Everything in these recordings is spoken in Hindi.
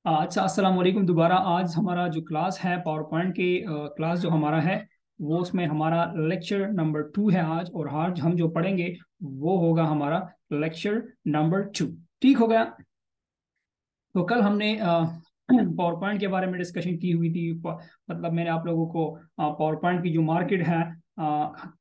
अच्छा, अस्सलाम वालेकुम दोबारा। आज हमारा जो क्लास है पावर पॉइंट के क्लास जो हमारा है वो उसमें हमारा लेक्चर नंबर 2 है आज। और आज हम जो पढ़ेंगे वो होगा हमारा लेक्चर नंबर 2। ठीक हो गया। तो कल हमने पावर पॉइंट के बारे में डिस्कशन की हुई थी। मतलब मैंने आप लोगों को पावर पॉइंट की जो मार्केट है,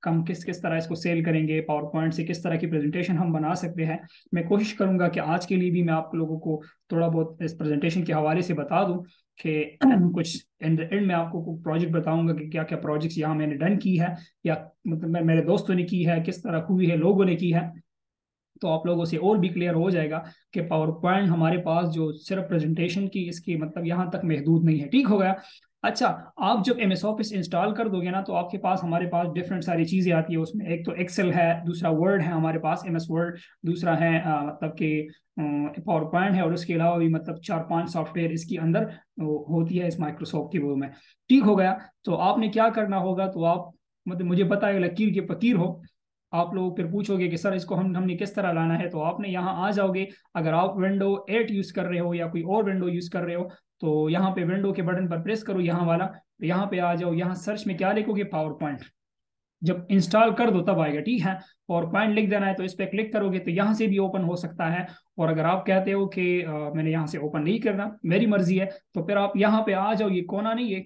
हम किस किस तरह इसको सेल करेंगे, पावर पॉइंट से किस तरह की प्रेजेंटेशन हम बना सकते हैं। मैं कोशिश करूंगा कि आज के लिए भी मैं आप लोगों को थोड़ा बहुत इस प्रेजेंटेशन के हवाले से बता दूं कि कुछ एंड एंड में आपको प्रोजेक्ट बताऊंगा कि क्या क्या प्रोजेक्ट्स यहाँ मैंने डन की है, या मतलब मेरे दोस्तों ने की है, किस तरह हुई है, लोगों ने की है। तो आप लोगों से और भी क्लियर हो जाएगा कि पावर पॉइंट हमारे पास जो सिर्फ प्रेजेंटेशन की इसकी मतलब यहाँ तक महदूद नहीं है। ठीक हो गया। अच्छा, आप जब एम एस ऑफिस इंस्टॉल कर दोगे ना तो आपके पास हमारे पास डिफरेंट सारी चीज़ें आती है। उसमें एक तो एक्सेल है, दूसरा वर्ड है हमारे पास एम एस वर्ड, दूसरा है मतलब कि पावर पॉइंट है, और उसके अलावा भी मतलब 4-5 सॉफ्टवेयर इसके अंदर होती है इस माइक्रोसॉफ्ट की वो में। ठीक हो गया। तो आपने क्या करना होगा, तो आप मतलब मुझे पता है लकीर के फकीर हो। आप लोग फिर पूछोगे कि सर इसको हमने किस तरह लाना है, तो आपने यहाँ आ जाओगे। अगर आप विंडो 8 यूज कर रहे हो या कोई और विंडो यूज कर रहे हो तो यहाँ पे विंडो के बटन पर प्रेस करो, यहाँ वाला, तो यहाँ पे आ जाओ। यहाँ सर्च में क्या लिखोगे, पावर पॉइंट। जब इंस्टॉल कर दो तब आएगा। ठीक है, पावर पॉइंट लिख देना है, तो इस पर क्लिक करोगे तो यहाँ से भी ओपन हो सकता है। और अगर आप कहते हो कि मैंने यहाँ से ओपन नहीं करना, मेरी मर्जी है, तो फिर आप यहाँ पे आ जाओ। ये कोना नहीं है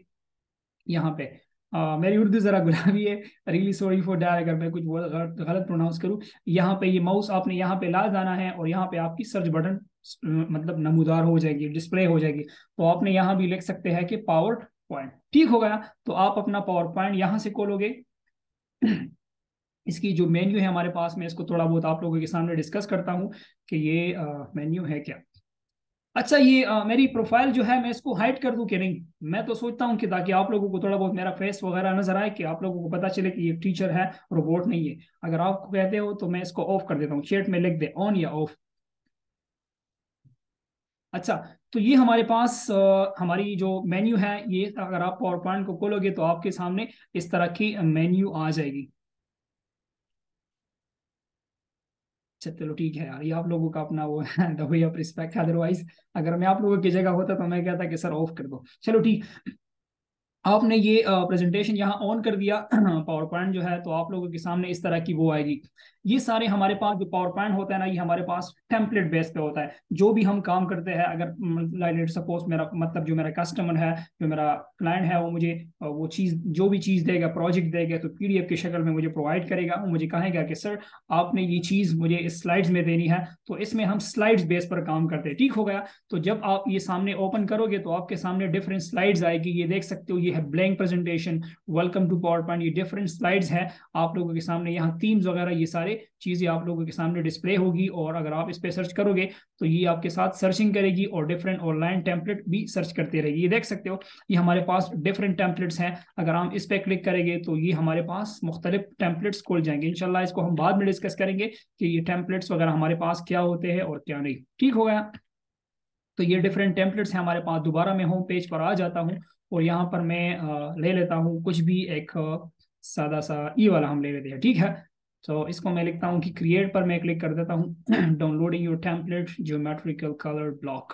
यहाँ पे। मेरी उर्दू जरा गुलाबी है, रियली सॉरी फॉर दैट अगर मैं कुछ गलत गलत प्रोनाउंस करूँ। यहाँ पे ये माउस आपने यहाँ पे ला जाना है, और यहाँ पे आपकी सर्च बटन मतलब नमूदार हो जाएगी, डिस्प्ले हो जाएगी। तो आपने यहाँ भी लिख सकते हैं कि पावर पॉइंट। ठीक हो गया। तो आप अपना पावर पॉइंट यहाँ से खोलोगे। इसकी जो मेन्यू है हमारे पास में, इसको थोड़ा बहुत आप लोगों के सामने डिस्कस करता हूँ कि ये मेन्यू है क्या। अच्छा, ये मेरी प्रोफाइल जो है मैं इसको हाइड कर दूं कि नहीं। मैं तो सोचता हूँ कि ताकि आप लोगों को थोड़ा बहुत मेरा फेस वगैरह नजर आए, कि आप लोगों को पता चले कि ये टीचर है, रोबोट नहीं है। अगर आप कहते हो तो मैं इसको ऑफ कर देता हूँ, चैट में लिख दे ऑन या ऑफ। अच्छा, तो ये हमारे पास हमारी जो मेन्यू है, ये अगर आप पावर पॉइंट को खोलोगे तो आपके सामने इस तरह की मेन्यू आ जाएगी। अच्छा चलो ठीक है यार, ये आप लोगों का अपना वो है the way of respect. Otherwise अगर मैं आप लोगों की जगह होता तो मैं कहता कि सर ऑफ कर दो। चलो ठीक। आपने ये प्रेजेंटेशन यहाँ ऑन कर दिया पावर पॉइंट जो है, तो आप लोगों के सामने इस तरह की वो आएगी। ये सारे हमारे पास जो पावर पॉइंट होता है ना, ये हमारे पास टेम्पलेट बेस पे होता है। जो भी हम काम करते हैं, अगर लाइक सपोज मेरा मतलब जो मेरा कस्टमर है, जो मेरा क्लाइंट है, वो मुझे वो चीज़ जो भी चीज़ देगा, प्रोजेक्ट देगा, तो पीडीएफ की शक्ल में मुझे प्रोवाइड करेगा। वो मुझे कहेगा कि सर आपने ये चीज़ मुझे इस स्लाइड्स में देनी है, तो इसमें हम स्लाइड्स बेस पर काम करते हैं। ठीक हो गया। तो जब आप ये सामने ओपन करोगे तो आपके सामने डिफरेंट स्लाइड्स आएगी। ये देख सकते हो, ये है blank presentation, welcome to PowerPoint. ये डिफरेंट स्लाइड्स है आप लोगों के सामने। यहाँ थीम्स वगैरह ये सारे चीजें आप लोगों के सामने डिस्प्ले होगी। और अगर आप इस पे सर्च करोगे तो ये आपके साथ सर्चिंग करेगी और डिफरेंट ऑनलाइन टेम्पलेट भी सर्च करते रहेगी। ये देख सकते हो, ये हमारे पास डिफरेंट टेम्पलेट्स हैं। अगर हम इस पे क्लिक करेंगे तो ये हमारे पास मुख्तलिफ टेम्पलेट्स खुल जाएंगे। इंशाल्लाह इसको हम बाद में डिस्कस करेंगे कि ये टेम्पलेट्स वगैरह हमारे पास क्या होते हैं और क्या नहीं। ठीक हो गया। तो ये डिफरेंट टेम्पलेट्स हैं हमारे पास। दोबारा मैं होम पेज पर आ जाता हूँ, और यहाँ पर मैं ले लेता हूँ कुछ भी एक सादा सा ई वाला हम ले लेते हैं। ठीक है। तो इसको मैं लिखता हूँ कि क्रिएट पर मैं क्लिक कर देता हूँ। Downloading your template geometrical colour block.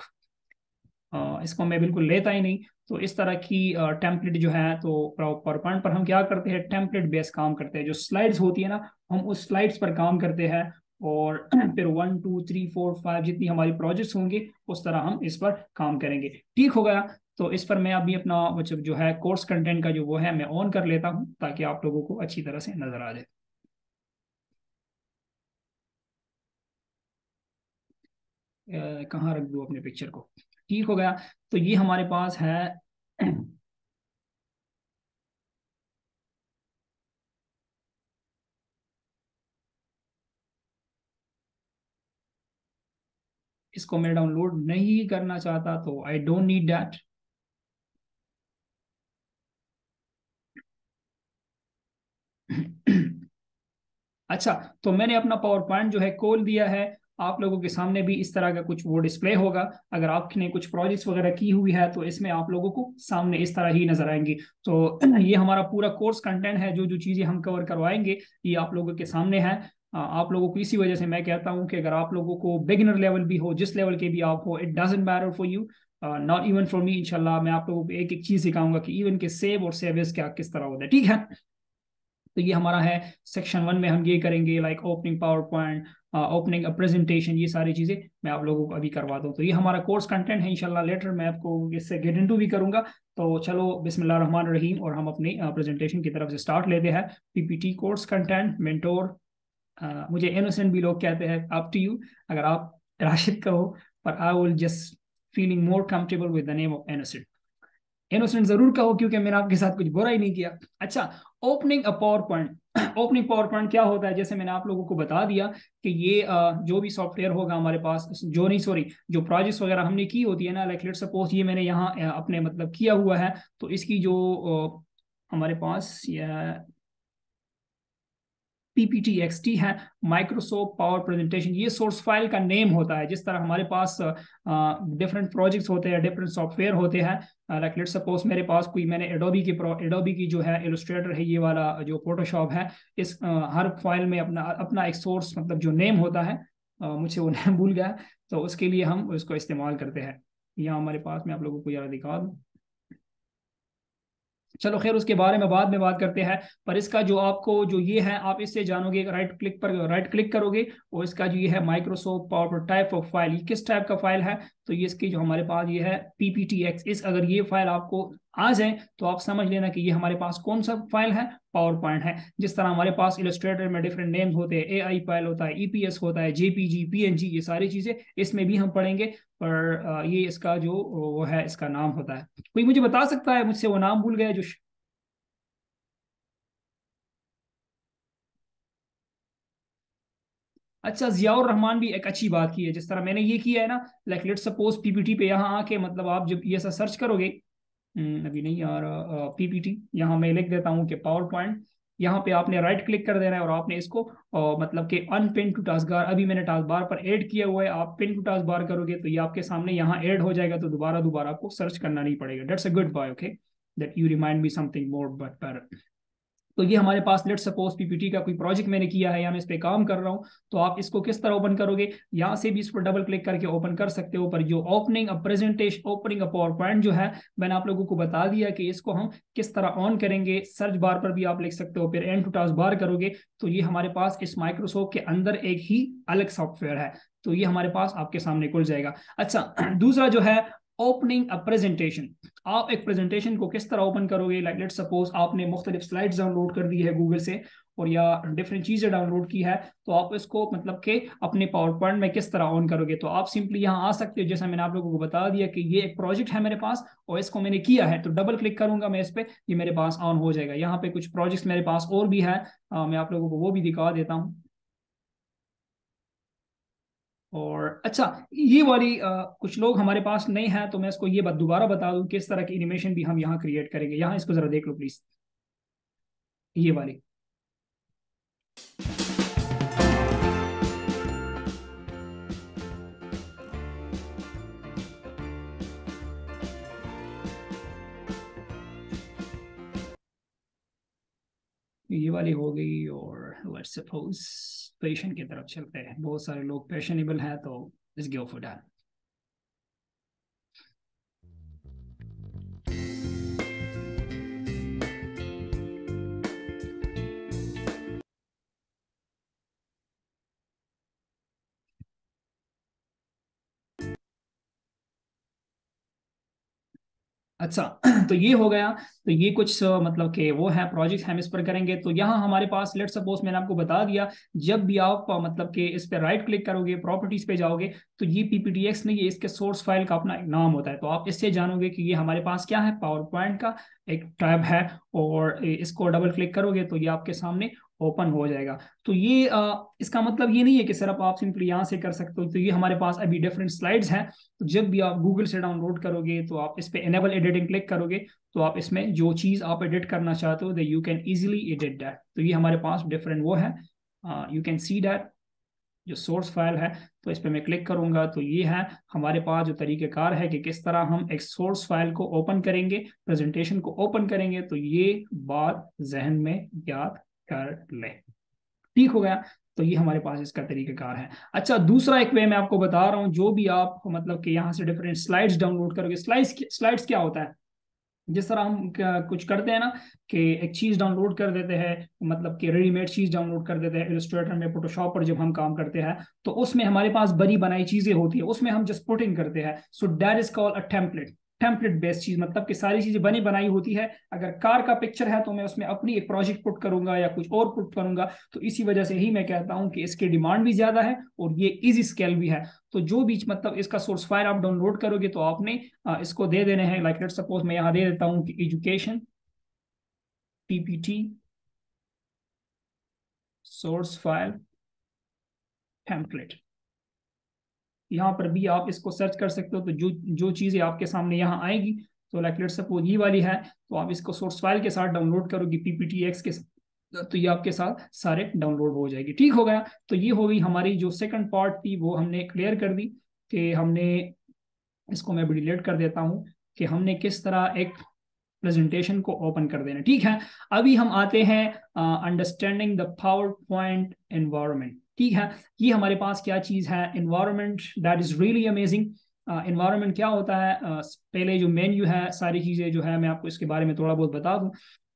इसको मैं बिल्कुल लेता ही नहीं। तो इस तरह की टेम्पलेट जो है, तो पावर पॉइंट पर हम क्या करते हैं, टेम्पलेट बेस काम करते हैं। जो स्लाइड्स होती है ना, हम उस स्लाइड्स पर काम करते हैं। और फिर 1 2 3 4 5 जितनी हमारी प्रोजेक्ट्स होंगे उस तरह हम इस पर काम करेंगे। ठीक हो गया। तो इस पर मैं अभी अपना मतलब जो है कोर्स कंटेंट का जो वो है मैं ऑन कर लेता हूँ, ताकि आप लोगों को अच्छी तरह से नजर आ जाए। कहाँ रख दूँ अपने पिक्चर को। ठीक हो गया। तो ये हमारे पास है। इसको मैं डाउनलोड नहीं करना चाहता, तो आई डोंट नीड दैट। अच्छा, तो मैंने अपना पावर पॉइंट जो है खोल दिया है। आप लोगों के सामने भी इस तरह का कुछ वो डिस्प्ले होगा। अगर आपने कुछ प्रोजेक्ट्स वगैरह की हुई है तो इसमें आप लोगों को सामने इस तरह ही नजर आएंगी। तो ये हमारा पूरा कोर्स कंटेंट है, जो जो चीजें हम कवर करवाएंगे ये आप लोगों के सामने है। आप लोगों को इसी वजह से मैं कहता हूँ कि अगर आप लोगों को बिगिनर लेवल भी हो, जिस लेवल के भी आप हो, it doesn't matter for you, not even for me. इंशाल्लाह मैं आप लोगों को एक एक चीज सिखाऊंगा कि इवन के सेव और सेव क्या किस तरह होता है, ठीक है। तो ये हमारा है सेक्शन 1 में हम ये करेंगे, like opening power point, opening a presentation, ये सारी चीजें मैं आप लोगों को अभी करवा दूँ। तो ये हमारा कोर्स कंटेंट है, इंशाल्लाह लेटर मैं आपको इससे गेट इनटू भी करूंगा। तो चलो बिस्मिल्लाह रहमान रहीम, और हम अपनी प्रेजेंटेशन की तरफ से स्टार्ट लेते हैं। पीपीटी कोर्स कंटेंट मेंटोर, मुझे इनोसेंट भी लोग कहते हैं, अप टू यू अगर आप राशिद कहो, पर I will just feeling more comfortable with the name of innocent. Innocent जरूर कहो क्योंकि मैंने आपके साथ कुछ बुरा ही नहीं किया। अच्छा, opening a power point. Opening power point क्या होता है, जैसे मैंने आप लोगों को बता दिया कि ये जो भी सॉफ्टवेयर होगा हमारे पास, जो नहीं सॉरी जो प्रोजेक्ट्स वगैरह हमने की होती है ना, लाइक लेट्स सपोज ये मैंने यहाँ अपने मतलब किया हुआ है, तो इसकी जो हमारे पास PPTXT है, माइक्रोसॉफ्ट पावर प्रेजेंटेशन, ये सोर्स फाइल का नेम होता है। जिस तरह हमारे पास डिफरेंट प्रोजेक्ट्स होते हैं, डिफरेंट सॉफ्टवेयर होते हैं, लाइक लेट्स सपोज मेरे पास कोई, मैंने एडोबी की जो है इलस्ट्रेटर है, ये वाला जो फोटोशॉप है, इस हर फाइल में अपना अपना एक सोर्स मतलब जो नेम होता है, मुझे वो नेम भूल गया, तो उसके लिए हम उसको इस्तेमाल करते हैं। यहाँ हमारे पास, मैं आप लोगों को जरा दिखा दूँ, चलो खैर उसके बारे में बाद में बात करते हैं। पर इसका जो आपको जो ये है, आप इससे जानोगे, राइट क्लिक पर राइट क्लिक करोगे, और इसका जो ये है Microsoft power type of file, ये किस टाइप का फाइल है, तो ये इसकी जो हमारे पास ये है PPTX, इस अगर ये फाइल आपको आ जाए तो आप समझ लेना कि ये हमारे पास कौन सा फाइल है, पावर पॉइंट है। जिस तरह हमारे पास इलस्ट्रेटर में डिफरेंट नेम्स होते हैं, AI फाइल होता है, EPS होता है, JPG, PNG, ये सारी चीजें इसमें भी हम पढ़ेंगे। पर ये इसका जो वो है, इसका नाम होता है। कोई मुझे बता सकता है, मुझसे वो नाम भूल गया जो, अच्छा, जियाउर रहमान भी एक अच्छी बात की है, जिस तरह मैंने ये किया है ना, लाइक लेट्स सपोज PPT पे यहाँ आके मतलब आप जब ये ऐसा सर्च करोगे, अभी नहीं यार, PPT यहाँ मैं लिख देता हूँ कि पावर पॉइंट, यहाँ पे आपने राइट क्लिक कर देना है और आपने इसको मतलब कि अनपिन टू टास्क बार, अभी मैंने टास्क बार पर ऐड किया हुआ है, आप पिन टू टास्क बार करोगे तो ये आपके सामने यहाँ ऐड हो जाएगा, तो दोबारा दोबारा आपको सर्च करना नहीं पड़ेगा। That's a good boy, okay, that you remind me something more but. तो ये हमारे पास लेट सपोज PPT का कोई प्रोजेक्ट मैंने किया है या मैं इस पे काम कर रहा हूँ, तो आप इसको किस तरह ओपन करोगे, यहाँ से भी इस पर डबल क्लिक करके ओपन कर सकते हो। पर जो opening a presentation, opening a power point जो है, मैंने आप लोगों को बता दिया कि इसको हम किस तरह ऑन करेंगे। सर्च बार पर भी आप लिख सकते हो, फिर एंड टू टास्क बार करोगे तो ये हमारे पास इस माइक्रोसॉफ्ट के अंदर एक ही अलग सॉफ्टवेयर है, तो ये हमारे पास आपके सामने खुल जाएगा। अच्छा, दूसरा जो है ओपनिंग अ प्रेजेंटेशन, आप एक प्रेजेंटेशन को किस तरह ओपन करोगे, लाइक लेट सपोज आपने मुख्तलिफ स्लाइड्स डाउनलोड कर दी है गूगल से, और या डिफरेंट चीजें डाउनलोड की है, तो आप इसको मतलब के अपने पावर पॉइंट में किस तरह ऑन करोगे, तो आप सिंपली यहाँ आ सकते हो। जैसा मैंने आप लोगों को बता दिया कि ये एक प्रोजेक्ट है मेरे पास और इसको मैंने किया है, तो डबल क्लिक करूंगा मैं इस पे, ये मेरे पास ऑन हो जाएगा। यहाँ पे कुछ प्रोजेक्ट्स मेरे पास और भी है, मैं आप लोगों को वो भी दिखा देता हूँ। और अच्छा, ये वाली कुछ लोग हमारे पास नहीं है, तो मैं इसको ये बात दोबारा बता दूं किस तरह की एनिमेशन भी हम यहाँ क्रिएट करेंगे। यहाँ इसको जरा देख लो प्लीज, ये वाली। ये वाली हो गई, और लेट्स सपोज पेशेंट की तरफ चलते हैं, बहुत सारे लोग पैशनेबल हैं, तो लेट्स गो फॉर दैट। अच्छा, तो ये हो गया। तो ये कुछ मतलब कि वो है प्रोजेक्ट हम इस पर करेंगे। तो यहाँ हमारे पास लेट सपोज मैंने आपको बता दिया, जब भी आप मतलब कि इस पर राइट क्लिक करोगे, प्रॉपर्टीज पे जाओगे, तो ये PPTX नहीं, ये इसके सोर्स फाइल का अपना एक नाम होता है। तो आप इससे जानोगे कि ये हमारे पास क्या है, पावर पॉइंट का एक टैब है, और इसको डबल क्लिक करोगे तो ये आपके सामने ओपन हो जाएगा। तो ये इसका मतलब ये नहीं है कि सिर्फ आप सिंपली यहाँ से कर सकते हो। तो ये हमारे पास अभी डिफरेंट स्लाइड्स हैं, तो जब भी आप गूगल से डाउनलोड करोगे तो आप इस पे इनेबल एडिटिंग क्लिक करोगे, तो आप इसमें जो चीज़ आप एडिट करना चाहते हो, you can easily edit that. तो ये हमारे पास डिफरेंट वो है, यू कैन सी दैट जो सोर्स फाइल है। तो इस पर मैं क्लिक करूंगा तो ये है हमारे पास जो तरीक़ेकार है कि किस तरह हम एक सोर्स फाइल को ओपन करेंगे, प्रेजेंटेशन को ओपन करेंगे। तो ये बात जहन में याद कर ले, ठीक हो गया। तो ये हमारे पास इसका तरीकाकार है। अच्छा, दूसरा एक वे मैं आपको बता रहा हूँ, जो भी आप मतलब कि यहाँ से डिफरेंट स्लाइड्स डाउनलोड करोगे। स्लाइड्स क्या होता है, जिस तरह हम कुछ करते हैं ना कि एक चीज डाउनलोड कर देते हैं, मतलब कि रेडीमेड चीज डाउनलोड कर देते हैं इलस्ट्रेटर में, फोटोशॉप पर जब हम काम करते हैं तो उसमें हमारे पास बनी बनाई चीजें होती है, उसमें हम जस्ट पुटिंग करते हैं। So that is called a template. Template based चीज मतलब कि सारी चीजें बनी बनाई होती है। अगर कार का पिक्चर है तो मैं उसमें अपनी एक प्रोजेक्ट पुट करूंगा या कुछ और पुट करूंगा। तो इसी वजह से ही मैं कहता हूं कि इसकी डिमांड भी ज्यादा है और ये इजी स्केल भी है। तो जो भी मतलब इसका सोर्स फाइल आप डाउनलोड करोगे तो आपने इसको दे देने हैं। लाइक लेट सपोज मैं यहाँ दे देता हूँ कि education PPT source file template. यहाँ पर भी आप इसको सर्च कर सकते हो, तो जो जो चीज़ें आपके सामने यहाँ आएगी, तो लाइक लेट सपोज ये वाली है, तो आप इसको सोर्स फाइल के साथ डाउनलोड करोगे पीपीटी एक्स के साथ, तो ये आपके साथ सारे डाउनलोड हो जाएगी। ठीक हो गया। तो ये हो गई हमारी जो सेकंड पार्ट थी, वो हमने क्लियर कर दी कि हमने, इसको मैं भी डिलीट कर देता हूँ, कि हमने किस तरह एक प्रेजेंटेशन को ओपन कर देना। ठीक है। अभी हम आते हैं understanding the power point environment. ठीक है। ये हमारे पास क्या चीज है, environment, that is really amazing. Environment क्या होता है, पहले जो मेन्यू है, सारी चीजें जो है मैं आपको इसके बारे में थोड़ा बहुत बता दूं।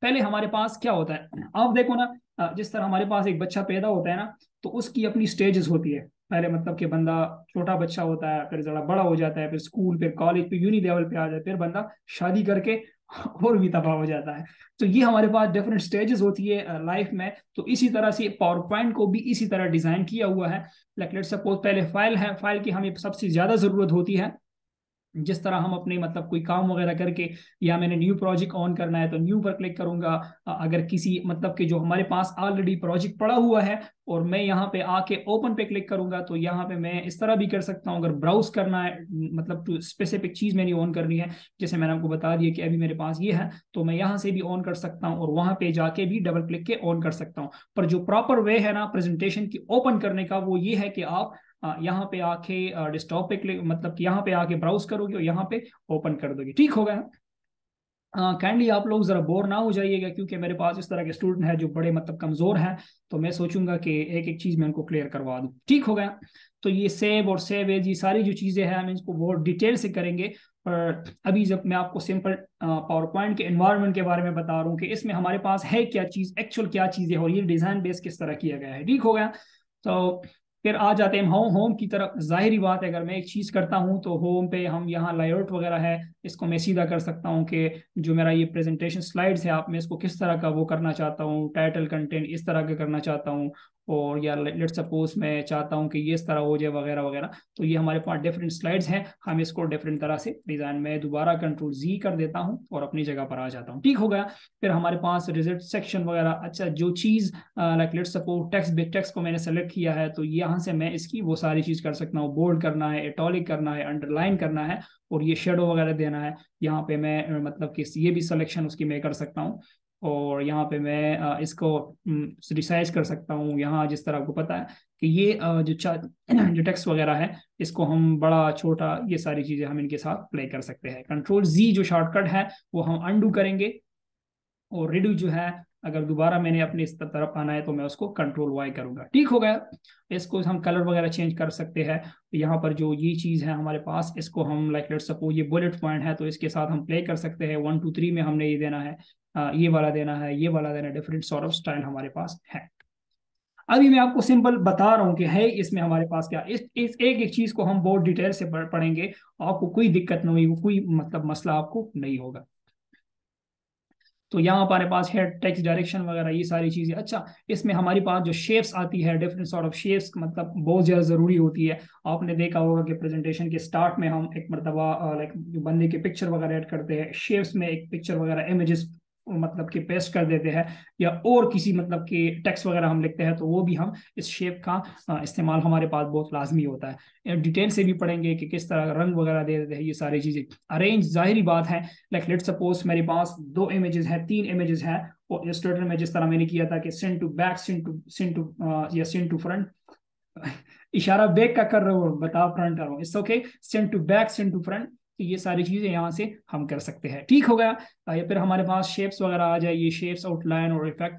पहले हमारे पास क्या होता है, आप देखो ना, जिस तरह हमारे पास एक बच्चा पैदा होता है ना, तो उसकी अपनी स्टेजेस होती है। पहले मतलब कि बंदा छोटा बच्चा होता है, फिर जरा बड़ा हो जाता है, फिर स्कूल, फिर कॉलेज, फिर यूनी लेवल पे आ जाता है, फिर बंदा शादी करके और भी तबाह हो जाता है। तो ये हमारे पास डिफरेंट स्टेजेस होती है लाइफ में। तो इसी तरह से पावर पॉइंट को भी इसी तरह डिजाइन किया हुआ है। लाइक लेट्स सपोज पहले फाइल है, फाइल की हमें सबसे ज्यादा जरूरत होती है। जिस तरह हम अपने मतलब कोई काम वगैरह करके, या मैंने न्यू प्रोजेक्ट ऑन करना है तो न्यू पर क्लिक करूंगा। अगर किसी मतलब कि जो हमारे पास ऑलरेडी प्रोजेक्ट पड़ा हुआ है और मैं यहाँ पे आके ओपन पे क्लिक करूंगा, तो यहाँ पे मैं इस तरह भी कर सकता हूँ। अगर ब्राउज करना है, मतलब टू स्पेसिफिक चीज मैंने ऑन करनी है, जैसे मैंने आपको बता दिया कि अभी मेरे पास ये है, तो मैं यहाँ से भी ऑन कर सकता हूँ और वहां पे जाके भी डबल क्लिक के ऑन कर सकता हूँ। पर जो प्रॉपर वे है ना प्रेजेंटेशन की ओपन करने का, वो ये है कि आप यहाँ पे आके डेस्कटॉप पे क्लिक, मतलब कि यहाँ पे आके ब्राउज करोगे और यहाँ पे ओपन कर दोगे। ठीक हो गया। काइंडली आप लोग जरा बोर ना हो जाइएगा, क्योंकि मेरे पास इस तरह के स्टूडेंट हैं जो बड़े मतलब कमजोर हैं, तो मैं सोचूंगा कि एक एक चीज मैं उनको क्लियर करवा दूं। ठीक हो गया। तो ये सेव और सेव एज, ये सारी जो चीजें हैं हम इसको बहुत डिटेल से करेंगे। पर अभी जब मैं आपको सिंपल पावर पॉइंट के एनवायरनमेंट के बारे में बता रहा हूँ कि इसमें हमारे पास है क्या चीज, एक्चुअल क्या चीजें, और ये डिजाइन बेस किस तरह किया गया है। ठीक हो गया। तो फिर आ जाते हैं हम होम होम की तरफ। जाहिर बात है, अगर मैं एक चीज करता हूं तो होम पे हम यहाँ लेआउट वगैरह है, इसको मैं सीधा कर सकता हूँ कि जो मेरा ये प्रेजेंटेशन स्लाइड्स है, आप मैं इसको किस तरह का वो करना चाहता हूँ, टाइटल कंटेंट इस तरह का करना चाहता हूँ, और या लेट सपोज मैं चाहता हूँ कि ये इस तरह हो जाए वगैरह वगैरह। तो ये हमारे पास डिफरेंट स्लाइड्स हैं, हम इसको डिफरेंट तरह से डिजाइन में दोबारा कंट्रोल जी कर देता हूँ और अपनी जगह पर आ जाता हूँ। ठीक हो गया। फिर हमारे पास रिजल्ट सेक्शन वगैरह। अच्छा, जो चीज लाइक लेट सपोज टेक्स्ट को मैंने सेलेक्ट किया है, तो यहाँ से मैं इसकी वो सारी चीज कर सकता हूँ। बोल्ड करना है, इटॉलिक करना है, अंडरलाइन करना है, और ये शेडो वगैरह देना है। यहाँ पे मैं मतलब कि ये भी सिलेक्शन उसकी मैं कर सकता हूँ। और यहाँ पे मैं इसको रिसाइज कर सकता हूँ। यहाँ जिस तरह आपको पता है कि ये जो टेक्स्ट वगैरह है, इसको हम बड़ा छोटा, ये सारी चीजें हम इनके साथ प्ले कर सकते हैं। कंट्रोल जी जो शॉर्टकट है वो हम अनडू करेंगे, और रिड्यू जो है, अगर दोबारा मैंने अपने इस तरफ आना है तो मैं उसको कंट्रोल वाई करूंगा। ठीक हो गया। इसको हम कलर वगैरह चेंज कर सकते हैं। यहाँ पर जो ये चीज है हमारे पास, इसको हम लाइक लेट सपोज ये बुलेट पॉइंट है, तो इसके साथ हम प्ले कर सकते हैं। 1 2 3 में हमने ये देना है, ये वाला देना है, ये वाला देना है। डिफरेंट सॉर्ट ऑफ स्टाइल हमारे पास है। अभी मैं आपको सिंपल बता रहा हूँ कि है इसमें हमारे पास क्या, इस एक एक चीज को हम बहुत डिटेल से पढ़ेंगे। आपको कोई दिक्कत नहीं होगी, कोई मतलब मसला आपको नहीं होगा। तो यहाँ हमारे पास है टेक्स्ट डायरेक्शन वगैरह, ये सारी चीजें। अच्छा, इसमें हमारी पास जो शेप्स आती है, डिफरेंट सॉर्ट ऑफ शेप्स, मतलब बहुत ज्यादा जरूरी होती है। आपने देखा होगा कि प्रेजेंटेशन के स्टार्ट में हम एक मरतबा लाइक जो बंदे के पिक्चर वगैरह ऐड करते हैं, शेप्स में एक पिक्चर वगैरह इमेजेस मतलब कि पेस्ट कर देते हैं, या और किसी मतलब कि टेक्स्ट वगैरह हम लिखते हैं, तो वो भी हम इस शेप का इस्तेमाल हमारे पास बहुत लाजमी होता है। डिटेल से भी पढ़ेंगे कि किस तरह रंग वगैरह दे देते हैं, ये सारी चीजें। अरेंज, जाहिर बात है, लाइक लेट सपोज मेरे पास 2 इमेजेस है, 3 इमेजेस है, और इलस्ट्रेटर में जिस तरह मैंने किया था कि send to back, send to या सेंड टू फ्रंट, इशारा बैक का कर रहे हो, बता फ्रंट कर रहा हूँ, it's okay, send to back, send to front. तो ये सारी चीजें यहाँ से हम कर सकते हैं। ठीक हो गया। या फिर हमारे पास शेप्स वगैरह आ जाए, ये शेप्स, आउटलाइन और effect,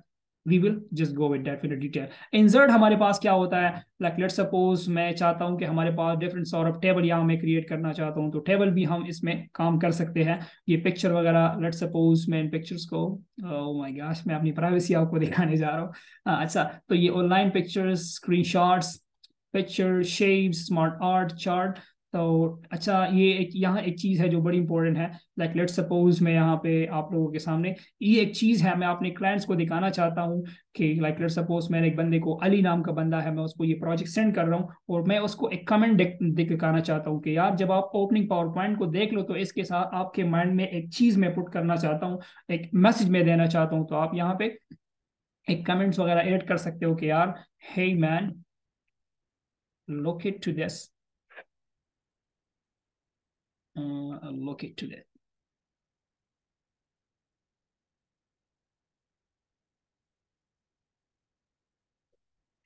we will just go with that with detail. Insert हमारे पास क्या होता है, लाइक लेट्स सपोज मैं चाहता हूं कि हमारे पास डिफरेंट सॉर्ट ऑफ टेबल यहाँ मैं क्रिएट करना चाहता हूँ, तो टेबल भी हम इसमें काम कर सकते हैं। ये पिक्चर वगैरह, लेट्स सपोज मैं इन पिक्चर्स को, ओह माय गॉश, मैं अपनी प्राइवेसी आपको दिखाने जा रहा हूँ। अच्छा, तो ये online pictures, screenshots, picture, shapes, smart art, chart. तो अच्छा, ये एक यहाँ एक चीज़ है जो बड़ी इंपॉर्टेंट है। लाइक लेट्स सपोज मैं यहाँ पे आप लोगों के सामने ये एक चीज़ है, मैं अपने क्लाइंट्स को दिखाना चाहता हूँ कि लाइक लेट्स सपोज मैंने एक बंदे को, अली नाम का बंदा है, मैं उसको ये प्रोजेक्ट सेंड कर रहा हूँ और मैं उसको एक कमेंट दिखाना चाहता हूँ कि यार जब आप ओपनिंग पावर पॉइंट को देख लो तो इसके साथ आपके माइंड में एक चीज़ मैं पुट करना चाहता हूँ, एक मैसेज मैं देना चाहता हूँ। तो आप यहाँ पे एक कमेंट्स वगैरह ऐड कर सकते हो कि यार, hey man, look it to this, look it to this।